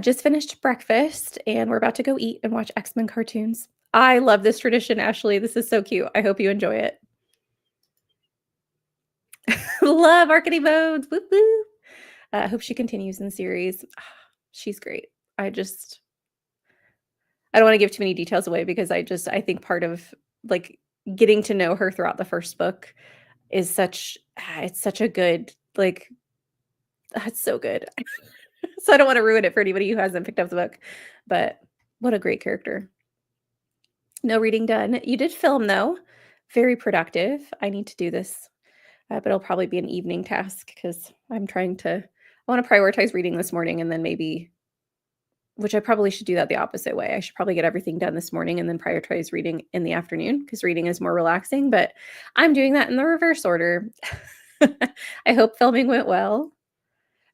Just finished breakfast and we're about to go eat and watch X-Men cartoons. I love this tradition, Ashley. This is so cute. I hope you enjoy it. Love Arcady Bones. Woo woo. I hope she continues in the series. She's great. I don't want to give too many details away because I think part of like getting to know her throughout the first book is it's such a good like it's so good. So I don't want to ruin it for anybody who hasn't picked up the book, but what a great character. No reading done. You did film though. Very productive. I need to do this, but it'll probably be an evening task because I want to prioritize reading this morning and then maybe, which I probably should do that the opposite way. I should probably get everything done this morning and then prioritize reading in the afternoon because reading is more relaxing, but I'm doing that in the reverse order. I hope filming went well.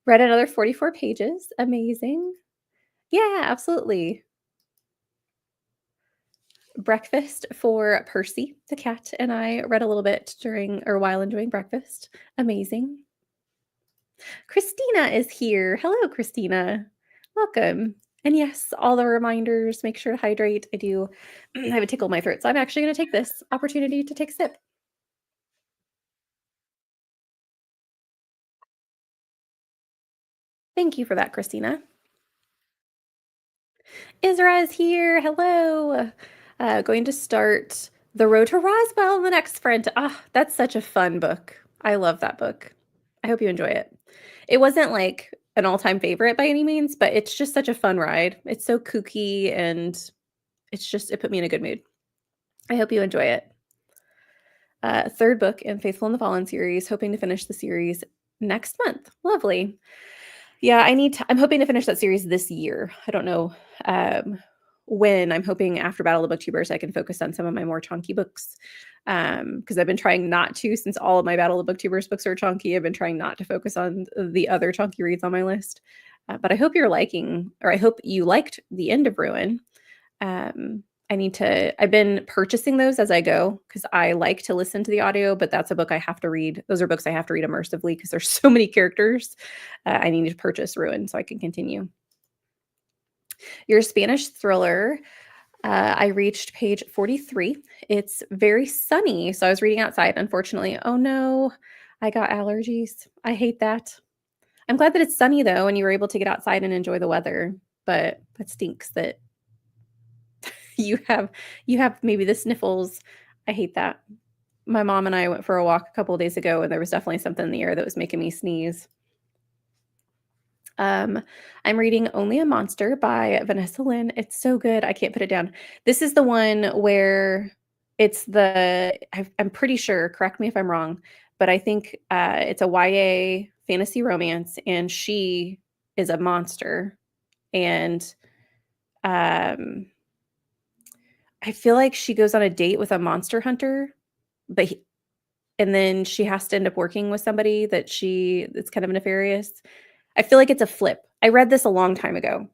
Read another 44 pages. Amazing. Yeah, absolutely. Breakfast for Percy, the cat, and I read a little bit while enjoying breakfast. Amazing. Christina is here. Hello, Christina. Welcome. And yes, all the reminders, make sure to hydrate. I have a tickle in my throat, so I'm actually going to take this opportunity to take a sip. Thank you for that, Christina. Isra is here. Hello. Going to start The Road to Roswell in the next sprint. That's such a fun book. I love that book. I hope you enjoy it. It wasn't like an all-time favorite by any means, but it's just such a fun ride. It's so kooky and it put me in a good mood. I hope you enjoy it. Third book in Faithful in the Fallen series, hoping to finish the series next month. Lovely. Yeah, I'm hoping to finish that series this year. I don't know when. I'm hoping after Battle of the Booktubers, I can focus on some of my more chunky books. Because I've been trying not to, since all of my Battle of the Booktubers books are chunky, I've been trying not to focus on the other chunky reads on my list. But I hope I hope you liked The End of Ruin. I've been purchasing those as I go because I like to listen to the audio, but that's a book I have to read. Those are books I have to read immersively because there's so many characters. I need to purchase Ruin so I can continue. Your Spanish thriller. I reached page 43. It's very sunny, so I was reading outside. Unfortunately, oh no, I got allergies. I hate that. I'm glad that it's sunny though, and you were able to get outside and enjoy the weather. But that stinks that you have maybe the sniffles. I hate that. My mom and I went for a walk a couple of days ago, and there was definitely something in the air that was making me sneeze. I'm reading Only a Monster by Vanessa Lynn. It's so good. I can't put it down. This is the one where I'm pretty sure, correct me if I'm wrong, but I think it's a YA fantasy romance, and she is a monster. And um, I feel like she goes on a date with a monster hunter, and then she has to end up working with somebody that's kind of nefarious. I feel like it's a flip. I read this a long time ago.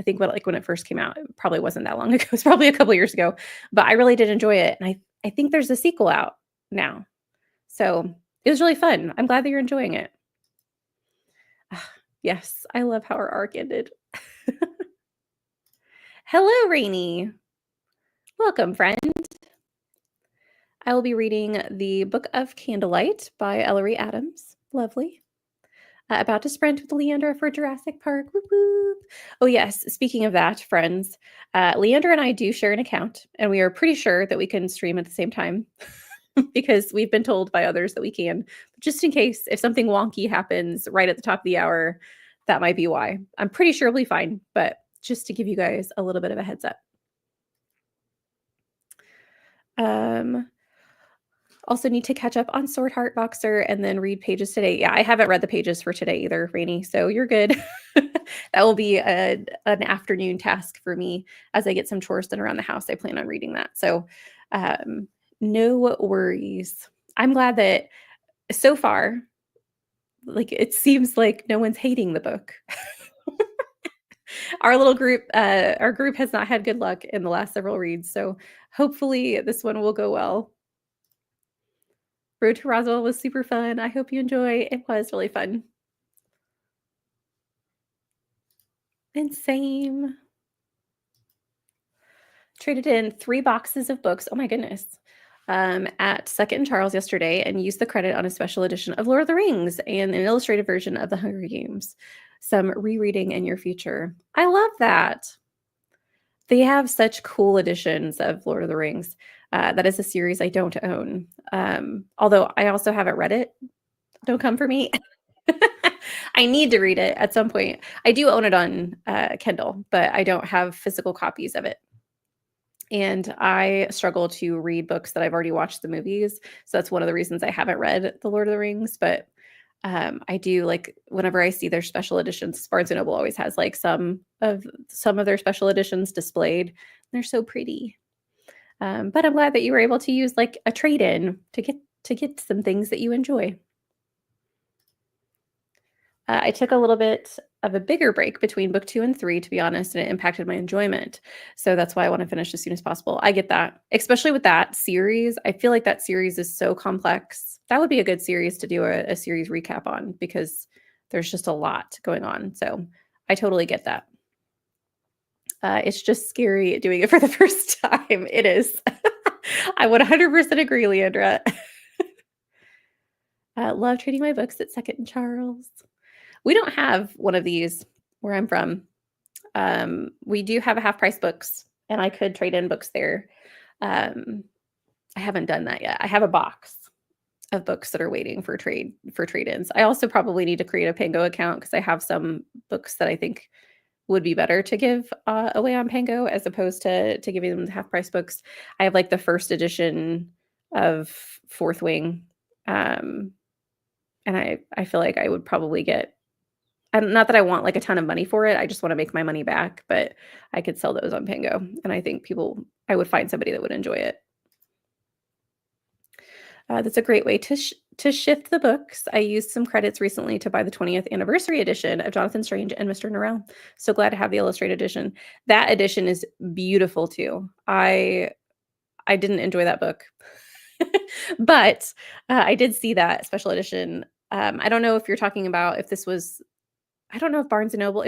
I think when it first came out, it probably wasn't that long ago. It was probably a couple years ago, but I really did enjoy it. And I think there's a sequel out now. So it was really fun. I'm glad that you're enjoying it. Yes, I love how our arc ended. Hello, Rainy. Welcome, friend. I will be reading the Book of Candlelight by Ellery Adams. Lovely. About to sprint with Leandra for Jurassic Park. Whoop, whoop. Oh, yes. Speaking of that, friends, Leandra and I do share an account, and we are pretty sure that we can stream at the same time because we've been told by others that we can. But just in case, if something wonky happens right at the top of the hour, that might be why. I'm pretty sure we'll be fine, but just to give you guys a little bit of a heads up. Also need to catch up on Sword Heart Boxer and then read pages today. Yeah, I haven't read the pages for today either, Rainy, so you're good. That will be an afternoon task for me as I get some chores done around the house. I plan on reading that. So no worries. I'm glad that so far, like it seems like no one's hating the book. Our group has not had good luck in the last several reads, so hopefully this one will go well. Road to Roswell was super fun. I hope you enjoy. It was really fun. And same. Traded in 3 boxes of books. Oh my goodness. At Second and Charles yesterday and used the credit on a special edition of Lord of the Rings and an illustrated version of The Hunger Games. Some rereading in your future. I love that. They have such cool editions of Lord of the Rings. That is a series I don't own. Although I also haven't read it. Don't come for me. I need to read it at some point. I do own it on Kindle, but I don't have physical copies of it. And I struggle to read books that I've already watched the movies. So that's one of the reasons I haven't read The Lord of the Rings. But I do like whenever I see their special editions, Barnes and Noble always has like some of their special editions displayed. They're so pretty. But I'm glad that you were able to use like a trade-in to get some things that you enjoy. I took a little bit of a bigger break between book 2 and 3, to be honest, and it impacted my enjoyment. So that's why I want to finish as soon as possible. I get that, especially with that series. I feel like that series is so complex. That would be a good series to do a series recap on because there's just a lot going on. So I totally get that. It's just scary doing it for the first time. It is. I would 100% agree, Leandra. Love trading my books at Second and Charles. We don't have one of these where I'm from. We do have a Half Price Books, and I could trade in books there. I haven't done that yet. I have a box of books that are waiting for trade-ins. I also probably need to create a Pango account because I have some books that I think would be better to give away on Pango as opposed to giving them the Half Price Books. I have like the first edition of Fourth Wing, and I feel like I would probably get. Not that I want like a ton of money for it. I just want to make my money back, but I could sell those on Pango. And I think I would find somebody that would enjoy it. That's a great way to shift the books. I used some credits recently to buy the 20th anniversary edition of Jonathan Strange and Mr. Norrell. So glad to have the illustrated edition. That edition is beautiful too. I didn't enjoy that book, but I did see that special edition. I don't know if you're talking about if this was I don't know if Barnes& Noble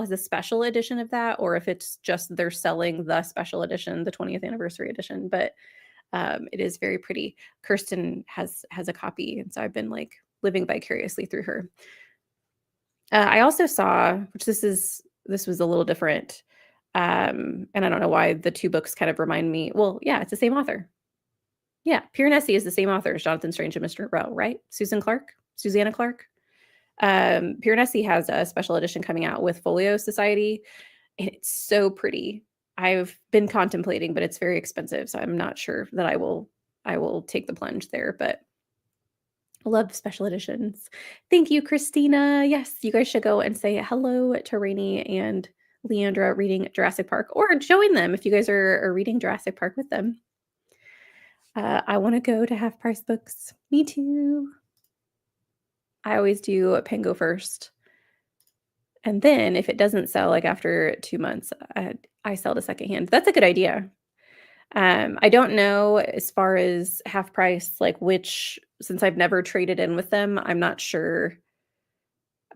has a special edition of that or if it's just they're selling the special edition, the 20th anniversary edition, but it is very pretty. Kirsten has a copy, and so I've been like living vicariously through her. I also saw, which this was a little different, and I don't know why the two books kind of remind me. Well, yeah, it's the same author. Yeah, Piranesi is the same author as Jonathan Strange and Mr. Rowe, right? Susanna Clark. Piranesi has a special edition coming out with Folio Society, and it's so pretty. I've been contemplating, but it's very expensive, so I'm not sure that I will take the plunge there, but I love special editions. Thank you, Christina. Yes, you guys should go and say hello to Rainey and Leandra reading Jurassic Park, or join them if you guys are reading Jurassic Park with them. I want to go to Half Price Books. Me too. I always do Pango first. And then if it doesn't sell like after 2 months, I sell to secondhand. That's a good idea. I don't know as far as Half Price, like since I've never traded in with them, I'm not sure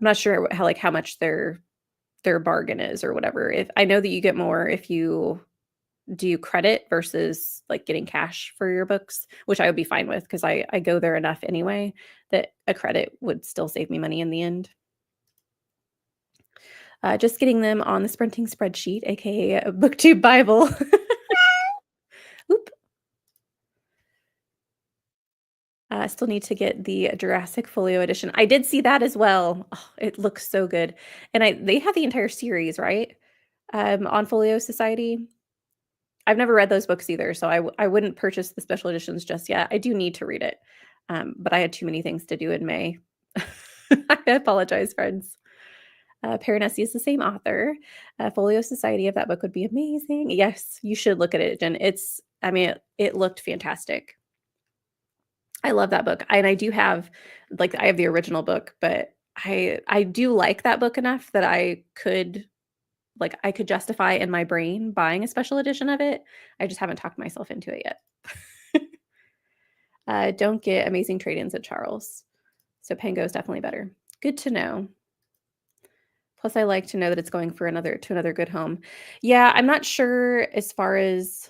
how much their bargain is or whatever. If I know that you get more if you do credit versus like getting cash for your books, which I would be fine with because I go there enough anyway that a credit would still save me money in the end. Just getting them on the sprinting spreadsheet, aka a booktube Bible. Oop. I still need to get the Jurassic Folio edition. I did see that as well. Oh, it looks so good. And they have the entire series, right? On Folio Society. I've never read those books either, so I wouldn't purchase the special editions just yet. I do need to read it. But I had too many things to do in May. I apologize, friends. Piranesi is the same author. Folio Society of that book would be amazing. Yes, you should look at it, Jen. I mean, it looked fantastic. I love that book. And I do have I have the original book, but I do like that book enough that I could justify in my brain buying a special edition of it. I just haven't talked myself into it yet. Don't get amazing trade-ins at Charles. So Pango is definitely better. Good to know. Plus, I like to know that it's going for another good home. Yeah, I'm not sure as far as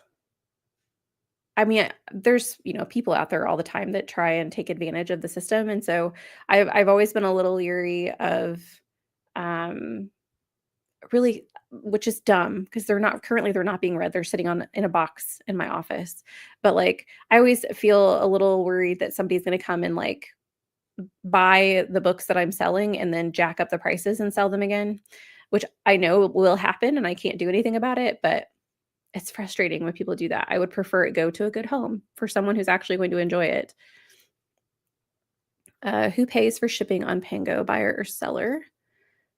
I mean, there's, people out there all the time that try and take advantage of the system, and so I've always been a little leery of, um, really which is dumb because they're not being read. They're sitting in a box in my office. But, I always feel a little worried that somebody's gonna come and, buy the books that I'm selling and then jack up the prices and sell them again, which I know will happen and I can't do anything about it, but it's frustrating when people do that. I would prefer it go to a good home for someone who's actually going to enjoy it. Who pays for shipping on Pango, buyer or seller?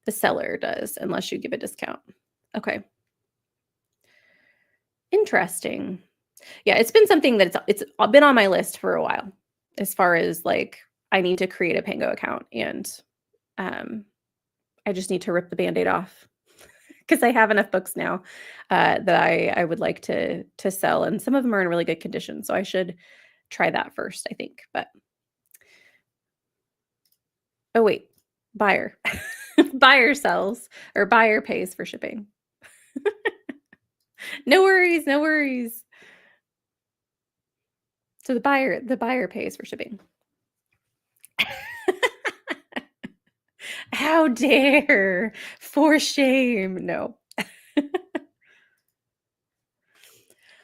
The seller does, unless you give a discount. Okay. Interesting. Yeah, it's been something that it's been on my list for a while as far as I need to create a Pango account and um I just need to rip the Band-Aid off because I have enough books now that I would like to sell, and some of them are in really good condition. So I should try that first, I think. But oh wait, buyer, buyer sells or buyer pays for shipping. No worries, no worries. So the buyer pays for shipping. How dare? For shame. No.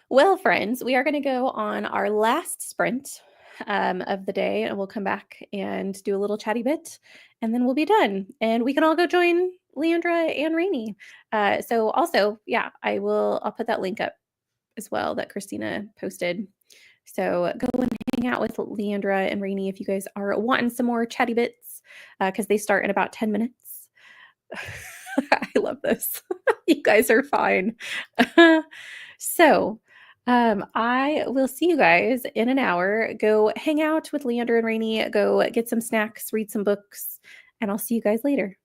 Well, friends, we are going to go on our last sprint of the day, and we'll come back and do a little chatty bit, and then we'll be done. And we can all go join Leandra and Rainey. So, also, yeah, I'll put that link up as well that Christina posted. So go and hang out with Leandra and Rainey if you guys are wanting some more chatty bits, because they start in about 10 minutes. I love this. You guys are fine. So, I will see you guys in an hour. Go hang out with Leander and Rainey. Go get some snacks, read some books, and I'll see you guys later.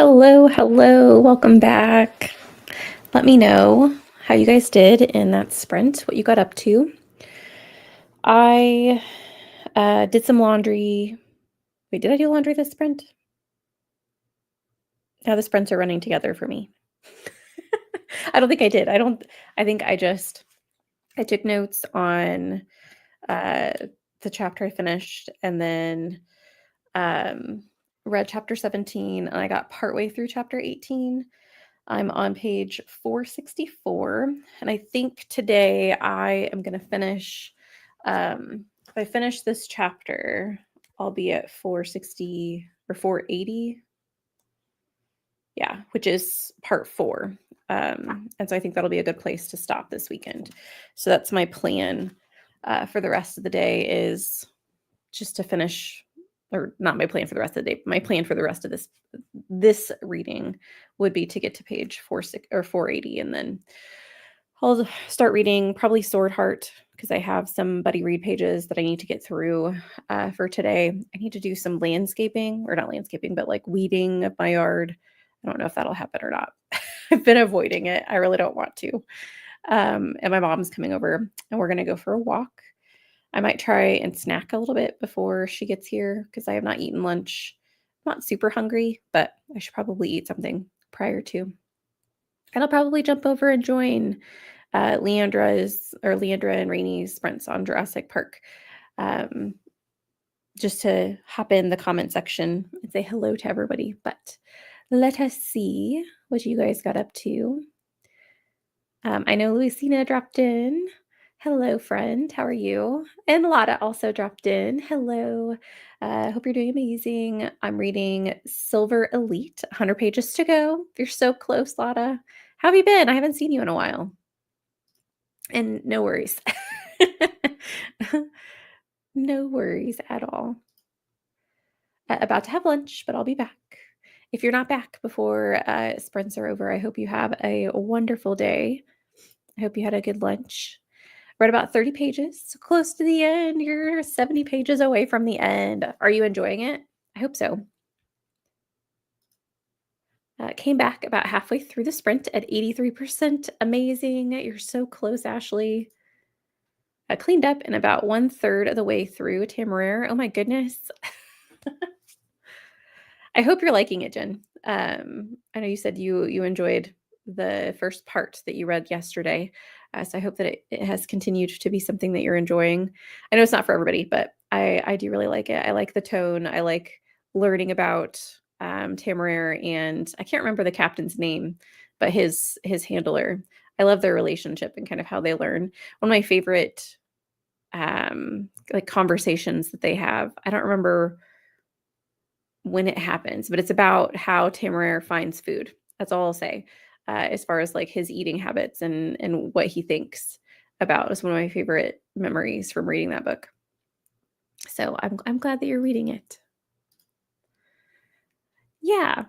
Hello, hello, welcome back. Let me know how you guys did in that sprint, what you got up to. I did some laundry. Wait, did I do laundry this sprint? Now the sprints are running together for me. I don't think I did. I think I took notes on the chapter I finished and then read chapter 17, and I got partway through chapter 18. I'm on page 464, and I think today I am going to finish. If I finish this chapter, I'll be at 460 or 480. Yeah, which is part 4. And so I think that'll be a good place to stop this weekend. So that's my plan for the rest of the day, is just to finish, or not my plan for the rest of the day, but my plan for the rest of this reading would be to get to page 480, and then I'll start reading probably Sword Heart, because I have some buddy read pages that I need to get through for today. I need to do some landscaping, or not landscaping, but like weeding of my yard. I don't know if that'll happen or not. I've been avoiding it. I really don't want to. And my mom's coming over, and we're going to go for a walk. I might try and snack a little bit before she gets here, because I have not eaten lunch. I'm not super hungry, but I should probably eat something prior to. And I'll probably jump over and join Leandra and Rainy's sprints on Jurassic Park, just to hop in the comment section and say hello to everybody. But let us see what you guys got up to. I know Lucina dropped in. Hello, friend. How are you? And Lotta also dropped in. Hello. Hope you're doing amazing. I'm reading Silver Elite, 100 pages to go. You're so close, Lotta. How have you been? I haven't seen you in a while. And no worries. No worries at all. About to have lunch, but I'll be back. If you're not back before sprints are over, I hope you have a wonderful day. I hope you had a good lunch. Read about 30 pages, so close to the end. You're 70 pages away from the end. Are you enjoying it? I hope so. Came back about halfway through the sprint at 83%. Amazing. You're so close, Ashley. I cleaned up in about 1/3 of the way through Tamaraire. Oh my goodness. I hope you're liking it, Jen. I know you said you enjoyed the first part that you read yesterday. So I hope that it has continued to be something that you're enjoying. I know it's not for everybody, but I do really like it. I like the tone. I like learning about Tamaraire, and I can't remember the captain's name, but his handler. I love their relationship and kind of how they learn. One of my favorite like conversations that they have. I don't remember when it happens, but it's about how Tamaraire finds food. That's all I'll say. As far as like his eating habits and what he thinks about. It's one of my favorite memories from reading that book. So I'm glad that you're reading it. Yeah,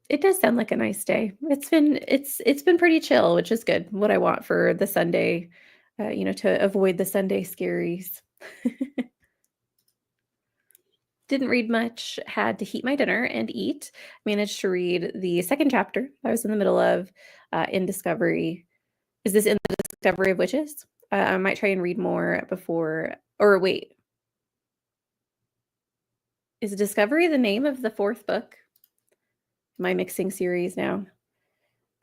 it does sound like a nice day. It's been pretty chill, which is good. What I want for the Sunday, to avoid the Sunday scaries. Didn't read much, had to heat my dinner and eat. Managed to read the second chapter I was in the middle of, in Discovery. Is this in the Discovery of Witches? I might try and read more before, or wait. Is Discovery the name of the 4th book? Am I mixing series now?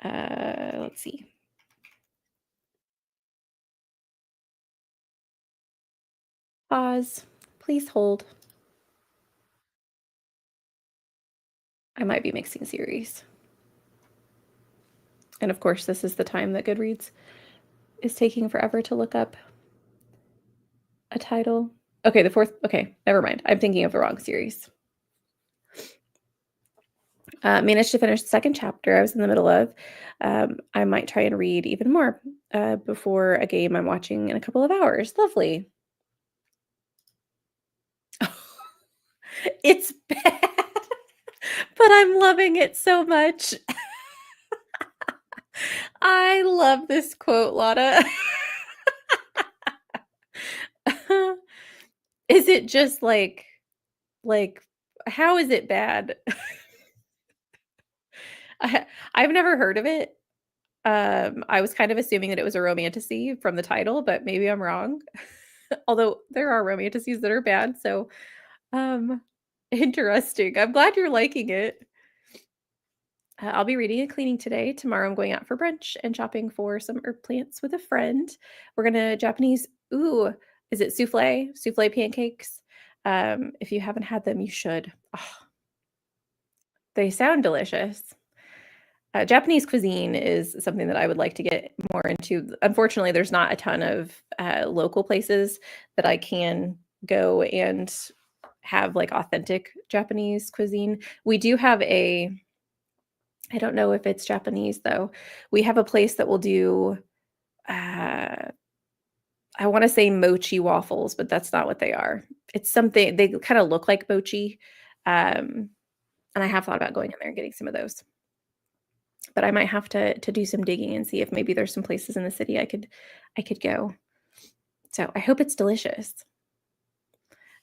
Let's see. Pause. Please hold. I might be mixing series. And of course, this is the time that Goodreads is taking forever to look up a title. Okay, the 4th. Okay, never mind. I'm thinking of the wrong series. Managed to finish the second chapter I was in the middle of. I might try and read even more before a game I'm watching in a couple of hours. Lovely. It's bad, but I'm loving it so much. I love this quote, Lotta. Is it just like how is it bad? I've never heard of it. I was kind of assuming that it was a romantasy from the title, but maybe I'm wrong. Although there are romantasies that are bad, so, um, interesting. I'm glad you're liking it. I'll be reading and cleaning today. Tomorrow, I'm going out for brunch and shopping for some herb plants with a friend. We're gonna Japanese ooh, is it souffle? Souffle pancakes. If you haven't had them, you should. Oh, they sound delicious. Japanese cuisine is something that I would like to get more into. Unfortunately, there's not a ton of local places that I can go and have like authentic Japanese cuisine. We do have I don't know if it's Japanese though. We have a place that will do, uh, I want to say mochi waffles, but that's not what they are. It's something, they kind of look like mochi. Um, and I have thought about going in there and getting some of those. But I might have to do some digging and see if maybe there's some places in the city I could go. So I hope it's delicious.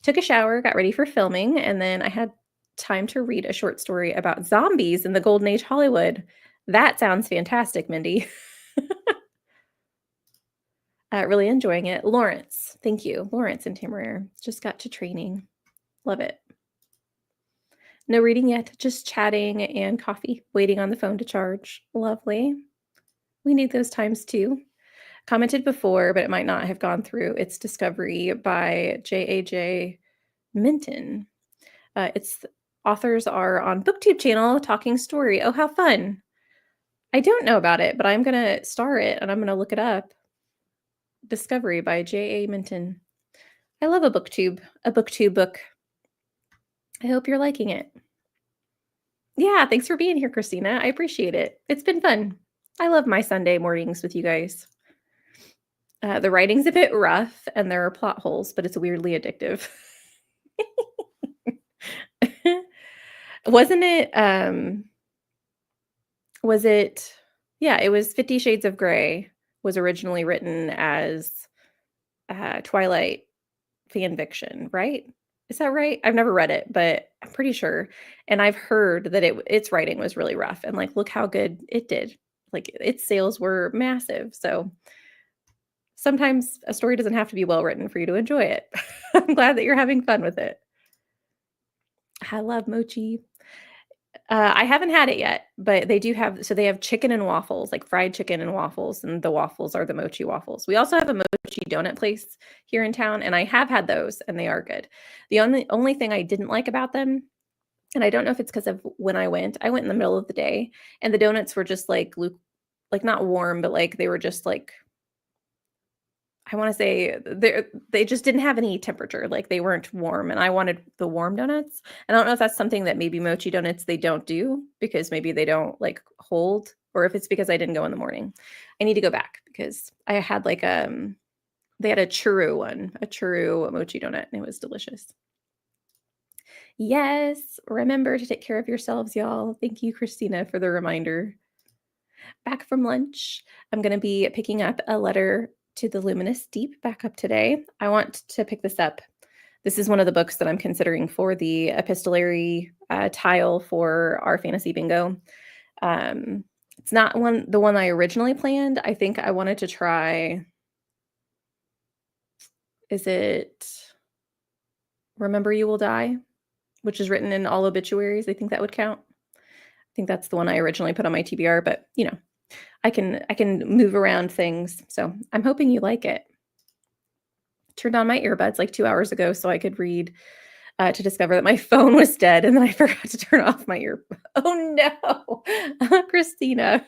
Took a shower, got ready for filming, and then I had time to read a short story about zombies in the Golden Age Hollywood. That sounds fantastic, Mindy. Really enjoying it. Lawrence, thank you. Lawrence and Tamara just got to training. Love it. No reading yet, just chatting and coffee, waiting on the phone to charge. Lovely. We need those times too. Commented before, but it might not have gone through. It's Discovery by J.A.J. Minton. Its authors are on BookTube channel talking story. Oh, how fun. I don't know about it, but I'm going to star it and I'm going to look it up. Discovery by J.A. Minton. I love a BookTube book. I hope you're liking it. Yeah, thanks for being here, Christina. I appreciate it. It's been fun. I love my Sunday mornings with you guys. The writing's a bit rough and there are plot holes, but it's weirdly addictive. Wasn't it, was it yeah, it was 50 Shades of Grey was originally written as, Twilight fan fiction, right? Is that right? I've never read it, but I'm pretty sure, and I've heard that its writing was really rough, and, like, look how good it did. Like, its sales were massive, so sometimes a story doesn't have to be well written for you to enjoy it. I'm glad that you're having fun with it. I love mochi. I haven't had it yet, but they do have they have chicken and waffles, like fried chicken and waffles, and the waffles are the mochi waffles. We also have a mochi donut place here in town, and I have had those, and they are good. The only thing I didn't like about them, and I don't know if it's because of when I went in the middle of the day, and the donuts were just like not warm, but like they were just like I wanna say they just didn't have any temperature, like, they weren't warm, and I wanted the warm donuts. I don't know if that's something that maybe mochi donuts they don't do because maybe they don't, like, hold, or if it's because I didn't go in the morning. I need to go back because I had, like, they had a churro mochi donut, and it was delicious. Yes, remember to take care of yourselves, y'all. Thank you, Christina, for the reminder. Back from lunch. I'm going to be picking up a letter to the Luminous Deep back up today. I want to pick this up. This is one of the books that I'm considering for the epistolary tile for our fantasy bingo. It's not the one I originally planned. I think I wanted to try. Is it Remember You Will Die, which is written in all obituaries? I think that would count. I think that's the one I originally put on my TBR, but you know, I can move around things. So I'm hoping you like it. Turned on my earbuds like 2 hours ago so I could read to discover that my phone was dead, and then I forgot to turn off my ear. Oh no, Christina.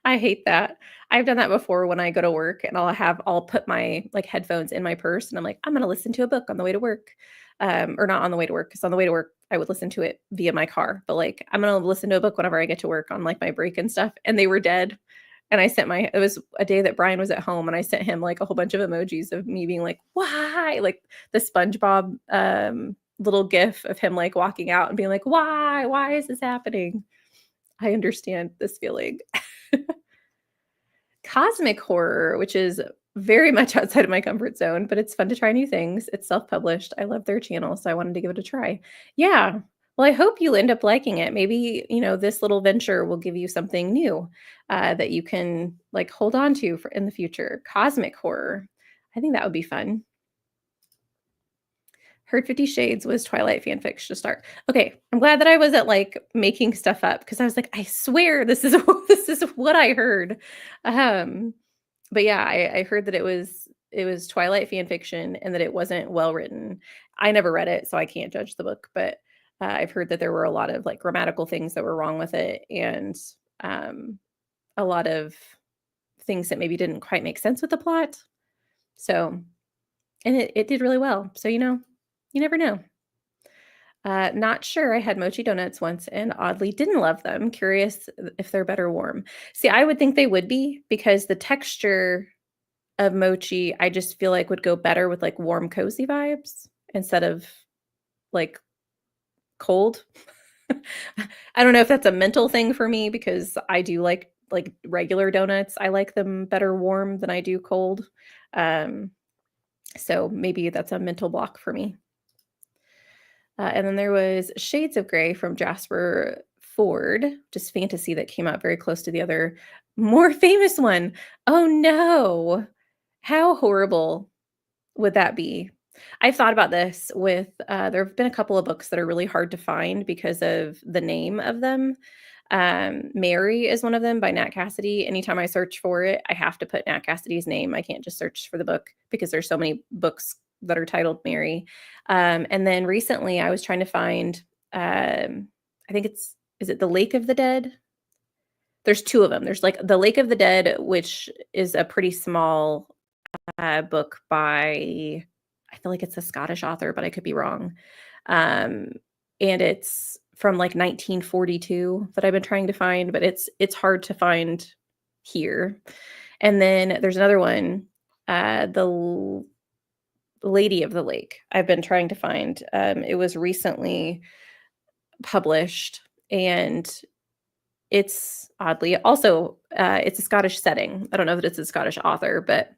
I hate that. I've done that before when I go to work and I'll put my like headphones in my purse and I'm like, I'm gonna listen to a book on the way to work. Or not on the way to work, because on the way to work, I would listen to it via my car. But like I'm gonna listen to a book whenever I get to work on like my break and stuff. And they were dead. And it was a day that Brian was at home and I sent him like a whole bunch of emojis of me being like, why? Like the SpongeBob little gif of him like walking out and being like, why? Why is this happening? I understand this feeling. Cosmic horror, which is very much outside of my comfort zone, but it's fun to try new things. It's self-published. I love their channel, so I wanted to give it a try. Yeah, Well, I hope you end up liking it. Maybe, this little venture will give you something new that you can like hold on to for in the future. Cosmic horror. I think that would be fun. Heard 50 Shades was Twilight fanfics to start. Okay, I'm glad that I wasn't like making stuff up because I was like, I swear this is this is what I heard. But yeah, I heard that it was Twilight fan fiction and that it wasn't well written. I never read it, so I can't judge the book, but I've heard that there were a lot of like grammatical things that were wrong with it and um, a lot of things that maybe didn't quite make sense with the plot. So, and it did really well. So, you never know. Not sure. I had mochi donuts once and oddly didn't love them. Curious if they're better warm. See, I would think they would be because the texture of mochi, I just feel like would go better with like warm, cozy vibes instead of like cold. I don't know if that's a mental thing for me because I do like regular donuts. I like them better warm than I do cold. Um, so maybe that's a mental block for me. And then there was Shades of Grey from Jasper Ford, just fantasy that came out very close to the other more famous one. Oh no. How horrible would that be? I've thought about this with there have been a couple of books that are really hard to find because of the name of them. Mary is one of them by Nat Cassidy. Anytime I search for it, I have to put Nat Cassidy's name. I can't just search for the book because there's so many books that are titled Mary. And then recently I was trying to find, I think is it The Lake of the Dead? There's two of them. There's like The Lake of the Dead, which is a pretty small book by, I feel like it's a Scottish author, but I could be wrong. And it's from like 1942 that I've been trying to find, but it's hard to find here. And then there's another one, the Lady of the Lake. I've been trying to find. It was recently published, and it's oddly also it's a Scottish setting. I don't know that it's a Scottish author, but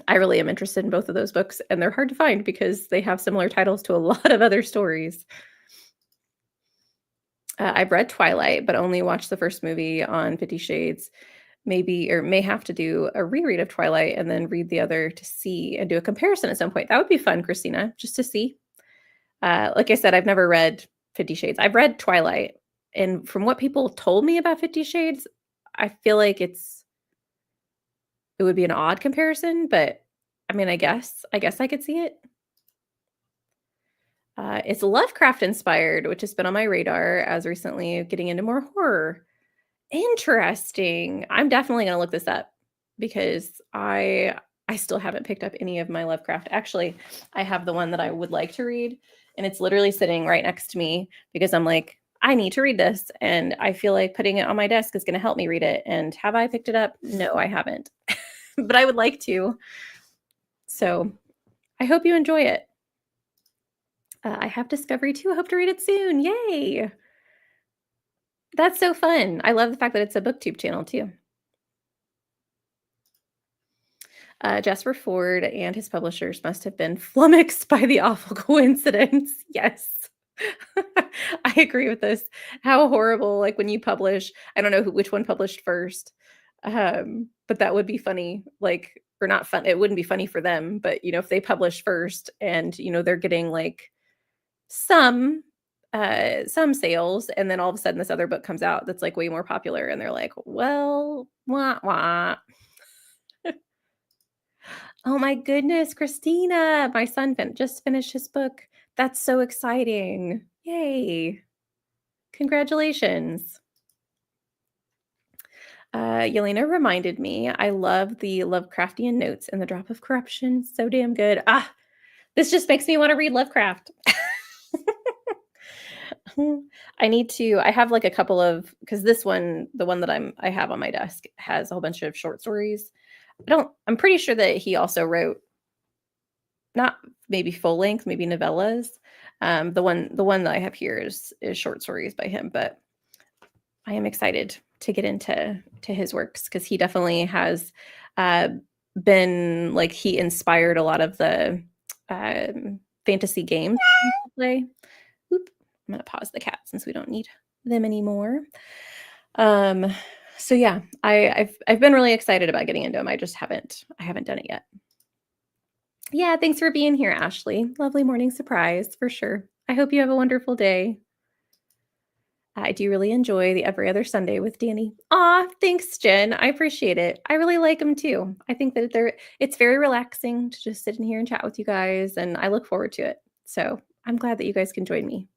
I really am interested in both of those books, and they're hard to find because they have similar titles to a lot of other stories. I've read Twilight, but only watched the first movie on 50 Shades. Maybe or may have to do a reread of Twilight and then read the other to see and do a comparison at some point. That would be fun, Christina, just to see. Like I said, I've never read 50 Shades. I've read Twilight, and from what people told me about 50 Shades, I feel like it would be an odd comparison, but I mean, I guess I could see it. It's Lovecraft inspired, which has been on my radar as recently getting into more horror. Interesting. I'm definitely gonna look this up because I still haven't picked up any of my Lovecraft. Actually, I have the one that I would like to read, and it's literally sitting right next to me because I'm like, I need to read this, and I feel like putting it on my desk is going to help me read it. And have I picked it up? No, I haven't, but I would like to. So I hope you enjoy it. I have Discovery too. I hope to read it soon. Yay! That's so fun. I love the fact that it's a booktube channel too. Jasper Ford and his publishers must have been flummoxed by the awful coincidence. Yes. I agree with this. How horrible, like when you publish, I don't know which one published first. But that would be funny, like, or not fun. It wouldn't be funny for them, but if they publish first and they're getting like some some sales, and then all of a sudden this other book comes out that's like way more popular, and they're like, well, wah wah. Oh my goodness, Christina, my son just finished his book. That's so exciting. Yay. Congratulations. Yelena reminded me, I love the Lovecraftian notes and the drop of corruption. So damn good. This just makes me want to read Lovecraft. I have like a couple of, because this one, the one that I have on my desk has a whole bunch of short stories. I'm pretty sure that he also wrote not maybe full length, maybe novellas. The one that I have here is short stories by him, but I am excited to get into his works because he definitely has been like he inspired a lot of the fantasy games I play. Oop. I'm going to pause the cat since we don't need them anymore. So yeah, I've been really excited about getting into them. I haven't done it yet. Yeah, thanks for being here, Ashley. Lovely morning surprise for sure. I hope you have a wonderful day. I do really enjoy the every other Sunday with Danny. Aw, thanks, Jen. I appreciate it. I really like them too. I think that it's very relaxing to just sit in here and chat with you guys, and I look forward to it. So I'm glad that you guys can join me.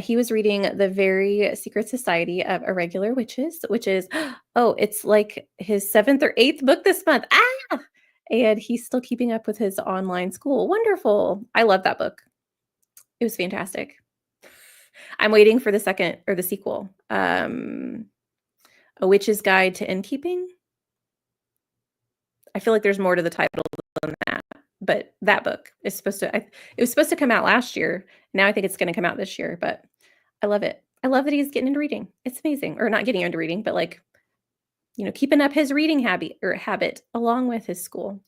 He was reading The Very Secret Society of Irregular Witches, which is, oh, it's like his 7th or 8th book this month. Ah! And he's still keeping up with his online school. Wonderful. I love that book. It was fantastic. I'm waiting for the second or the sequel. A Witch's Guide to Innkeeping. I feel like there's more to the title than that, but that book is it was supposed to come out last year. Now I think it's going to come out this year, but I love it. I love that he's getting into reading. It's amazing. Or not getting into reading, but like, keeping up his reading habit along with his school.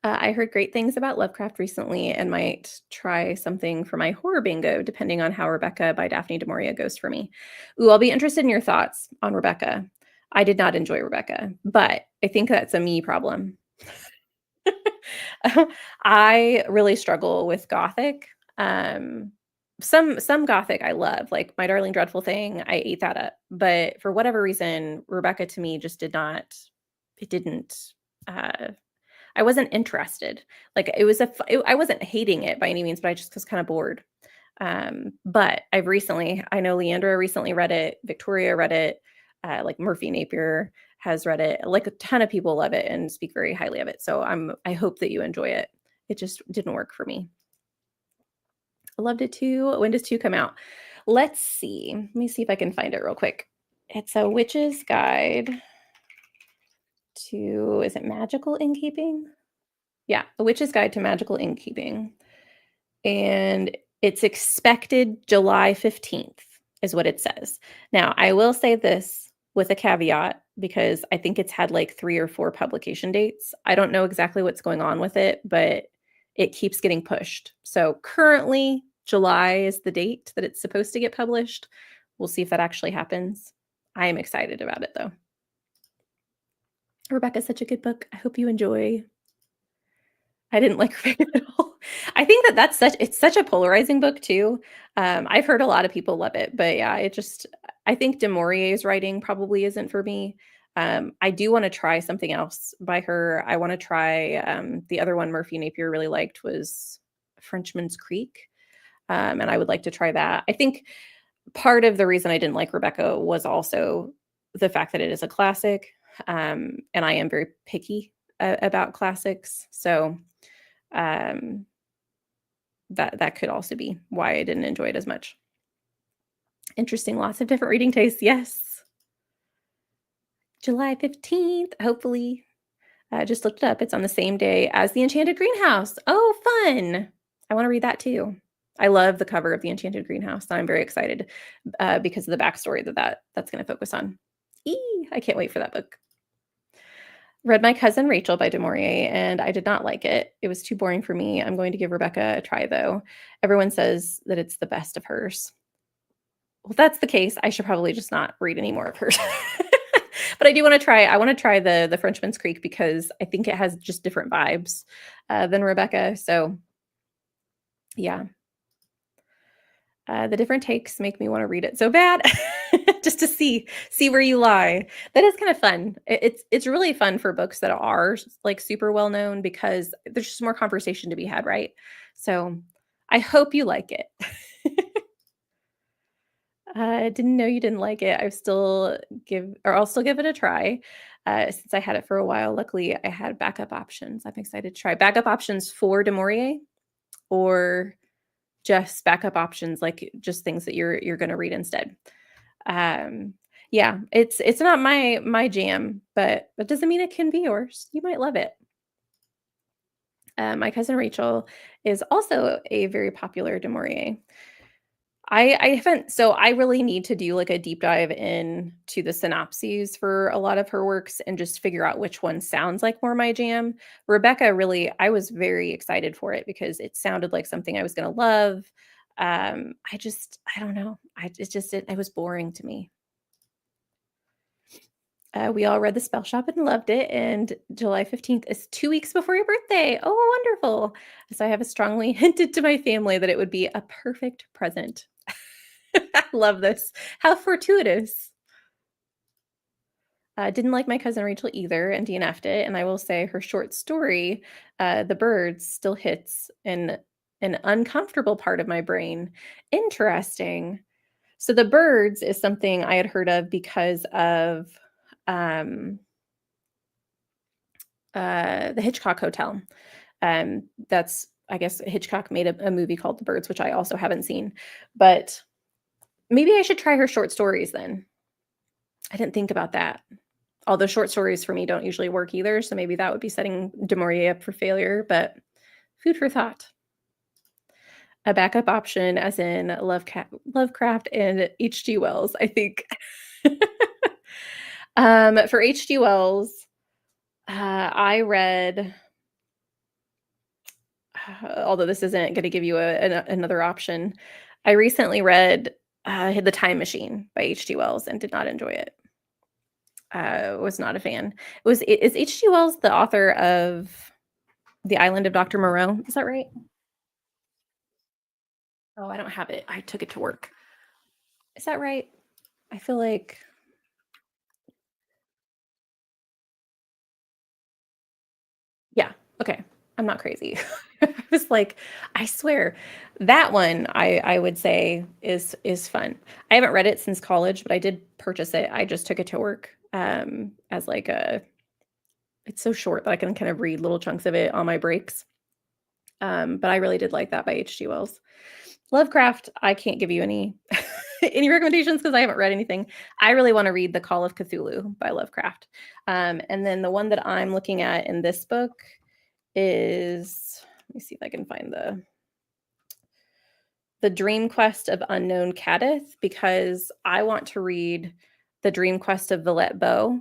I heard great things about Lovecraft recently and might try something for my horror bingo, depending on how Rebecca by Daphne du Maurier goes for me. Ooh, I'll be interested in your thoughts on Rebecca. I did not enjoy Rebecca, but I think that's a me problem. I really struggle with Gothic. Some Gothic I love, like My Darling Dreadful Thing. I ate that up, but for whatever reason, Rebecca to me just it didn't. I wasn't interested. Like I wasn't hating it by any means, but I just was kind of bored. But I know Leandra recently read it. Victoria read it. Like Murphy Napier has read it. Like a ton of people love it and speak very highly of it. So I hope that you enjoy it. It just didn't work for me. I loved it too. When does 2 come out? Let's see. Let me see if I can find it real quick. It's A Witch's Guide to, is it Magical Innkeeping? Yeah, A Witch's Guide to Magical Innkeeping. And it's expected July 15th is what it says. Now, I will say this with a caveat because I think it's had like 3 or 4 publication dates. I don't know exactly what's going on with it, but it keeps getting pushed. So currently, July is the date that it's supposed to get published. We'll see if that actually happens. I am excited about it though. Rebecca's such a good book. I hope you enjoy. I didn't like Rebecca at all. I think it's such a polarizing book too. I've heard a lot of people love it, but yeah, I think du Maurier's writing probably isn't for me. I do want to try something else by her. I want to try the other one Murphy Napier really liked was Frenchman's Creek. And I would like to try that. I think part of the reason I didn't like Rebecca was also the fact that it is a classic. And I am very picky about classics. So that could also be why I didn't enjoy it as much. Interesting. Lots of different reading tastes. Yes. July 15th, hopefully. I just looked it up. It's on the same day as The Enchanted Greenhouse. Oh, fun. I want to read that too. I love the cover of The Enchanted Greenhouse. I'm very excited because of the backstory that's going to focus on. I can't wait for that book. Read My Cousin Rachel by du Maurier, and I did not like it. It was too boring for me. I'm going to give Rebecca a try, though. Everyone says that it's the best of hers. Well, if that's the case, I should probably just not read any more of hers. But I do want to try. I want to try the Frenchman's Creek because I think it has just different vibes than Rebecca. So, yeah. The different takes make me want to read it so bad just to see where you lie. That is kind of fun. It's really fun for books that are like super well known because there's just more conversation to be had, right? So I hope you like it. I didn't know you didn't like it. I'll still give it a try. Since I had it for a while, luckily I had backup options. I'm excited to try backup options for du Maurier or just backup options, like just things that you're going to read instead. Yeah, it's not my jam, but that doesn't mean it can be yours. You might love it. My Cousin Rachel is also a very popular du Maurier. I haven't, so I really need to do like a deep dive in to the synopses for a lot of her works and just figure out which one sounds like more my jam. Rebecca really, I was very excited for it because it sounded like something I was going to love. I don't know. It was boring to me. We all read The Spell Shop and loved it. And July 15th is 2 weeks before your birthday. Oh, wonderful. So I have strongly hinted to my family that it would be a perfect present. I love this. How fortuitous. Didn't like My Cousin Rachel either and DNF'd it. And I will say her short story, The Birds, still hits in an uncomfortable part of my brain. Interesting. So The Birds is something I had heard of because of um, the Hitchcock Hotel. That's, I guess, Hitchcock made a movie called The Birds, which I also haven't seen. But maybe I should try her short stories then. I didn't think about that. Although short stories for me don't usually work either, so maybe that would be setting Du Maurier up for failure, but food for thought. A backup option, as in Lovecraft and H.G. Wells, I think. For H.G. Wells, I read, although this isn't going to give you another option, I recently read The Time Machine by H.G. Wells and did not enjoy it. Was not a fan. Is H.G. Wells the author of The Island of Dr. Moreau? Is that right? Oh, I don't have it. I took it to work. Is that right? I feel like, yeah. Okay. I'm not crazy. I was like, I swear that one I would say is fun. I haven't read it since college, but I did purchase it. I just took it to work as like a it's so short that I can kind of read little chunks of it on my breaks. But I really did like that by H.G. Wells. Lovecraft, I can't give you any any recommendations because I haven't read anything. I really want to read The Call of Cthulhu by Lovecraft. And then the one that I'm looking at in this book is, let me see if I can find the Dream Quest of Unknown Cadith, because I want to read The Dream Quest of Villette Bow,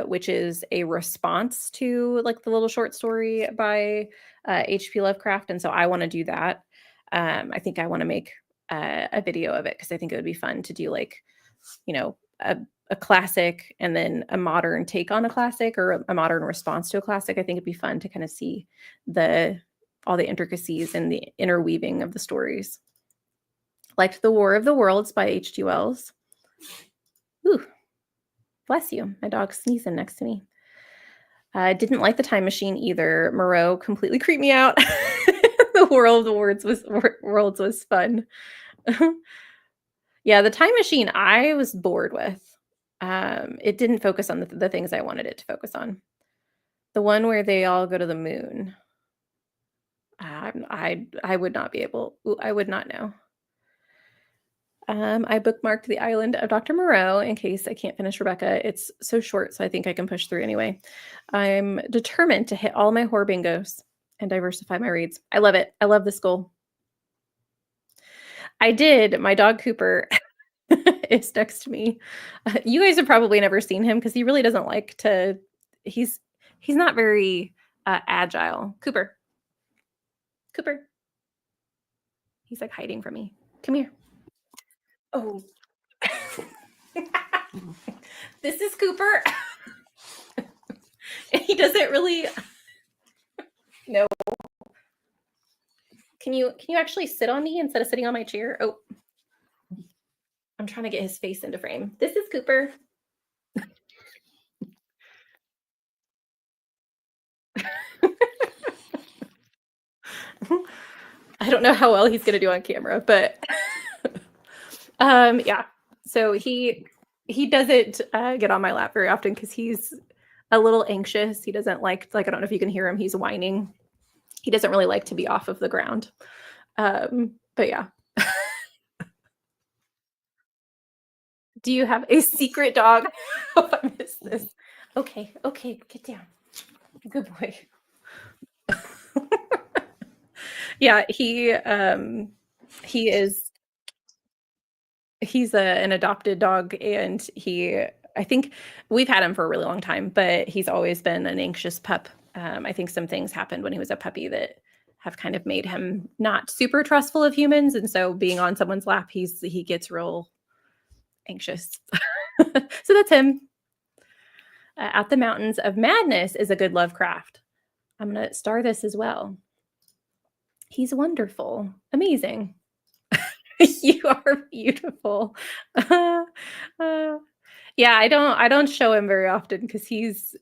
which is a response to like the little short story by H.P. Lovecraft. And so I want to do that. I think I want to make a video of it because I think it would be fun to do like, you know, a classic and then a modern take on a classic or a modern response to a classic. I think it'd be fun to kind of see the all the intricacies and the interweaving of the stories. Liked The War of the Worlds by H.G. Wells. Ooh, bless you. My dog's sneezing next to me. Didn't like The Time Machine either. Moreau completely creeped me out. The Worlds was fun. Yeah, The Time Machine I was bored with. It didn't focus on the things I wanted it to focus on. The one where they all go to the moon. I would not be able. I would not know. I bookmarked The Island of Dr. Moreau in case I can't finish Rebecca. It's so short, so I think I can push through anyway. I'm determined to hit all my horror bingos and diversify my reads. I love it. I love this goal. I did. My dog Cooper is next to me. You guys have probably never seen him because he really doesn't like to. He's he's not very agile. Cooper, Cooper. He's like hiding from me. Come here. Oh, this is Cooper. He doesn't really. No. Can you actually sit on me instead of sitting on my chair? Oh, I'm trying to get his face into frame. This is Cooper. I don't know how well he's gonna do on camera, but yeah. So he doesn't get on my lap very often because he's a little anxious. He doesn't like I don't know if you can hear him. He's whining. He doesn't really like to be off of the ground. But yeah. Do you have a secret dog? Oh, I missed this. Okay, okay, get down. Good boy. Yeah, he is He's an adopted dog, and I think we've had him for a really long time, but he's always been an anxious pup. I think some things happened when he was a puppy that have kind of made him not super trustful of humans, and so being on someone's lap, he gets real anxious. So that's him. At the Mountains of Madness is a good Lovecraft. I'm gonna star this as well. He's wonderful, amazing. You are beautiful. Uh, yeah, I don't show him very often because he's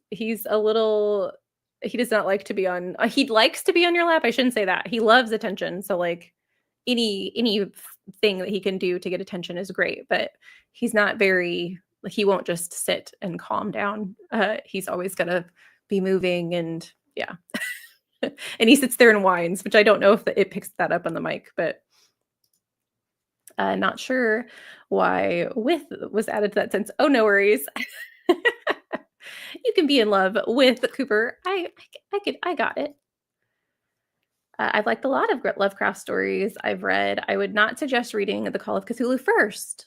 a little he does not like to be on he likes to be on your lap. I shouldn't say that. He loves attention. So like any thing that he can do to get attention is great, but he's not very like he won't just sit and calm down. He's always gonna be moving and yeah. And he sits there and whines, which I don't know if it picks that up on the mic, but not sure why with was added to that sentence. Oh, no worries. You can be in love with Cooper. I got it. I've liked a lot of Lovecraft stories I've read. I would not suggest reading The Call of Cthulhu first.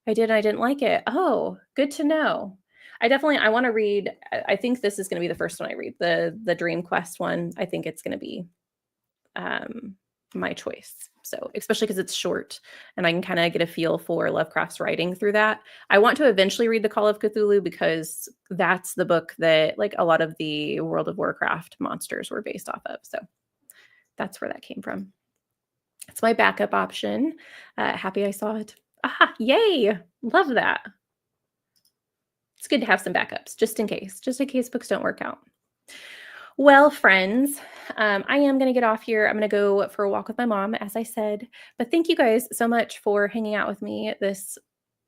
I didn't like it. Oh, good to know. I want to read. I think this is going to be the first one I read. The Dream Quest one. I think it's going to be um, my choice. So, especially because it's short and I can kind of get a feel for Lovecraft's writing through that. I want to eventually read The Call of Cthulhu because that's the book that like a lot of the World of Warcraft monsters were based off of. So, that's where that came from. It's my backup option. Happy I saw it. Aha, yay. Love that. It's good to have some backups just in case books don't work out. Well, friends, I am going to get off here. I'm going to go for a walk with my mom, as I said. But thank you guys so much for hanging out with me this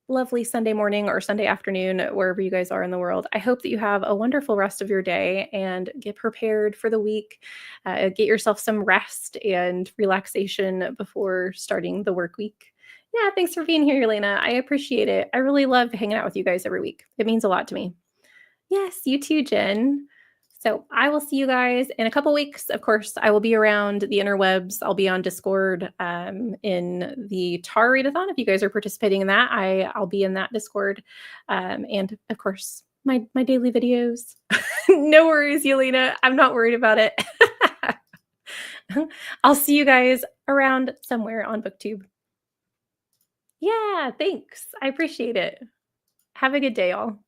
lovely Sunday morning or Sunday afternoon, wherever you guys are in the world. I hope that you have a wonderful rest of your day and get prepared for the week. Get yourself some rest and relaxation before starting the work week. Yeah, thanks for being here, Elena. I appreciate it. I really love hanging out with you guys every week. It means a lot to me. Yes, you too, Jen. So I will see you guys in a couple weeks. Of course, I will be around the interwebs. I'll be on Discord in the Tar Readathon. If you guys are participating in that, I'll be in that Discord. And of course, my daily videos. No worries, Yelena. I'm not worried about it. I'll see you guys around somewhere on BookTube. Yeah, thanks. I appreciate it. Have a good day, all.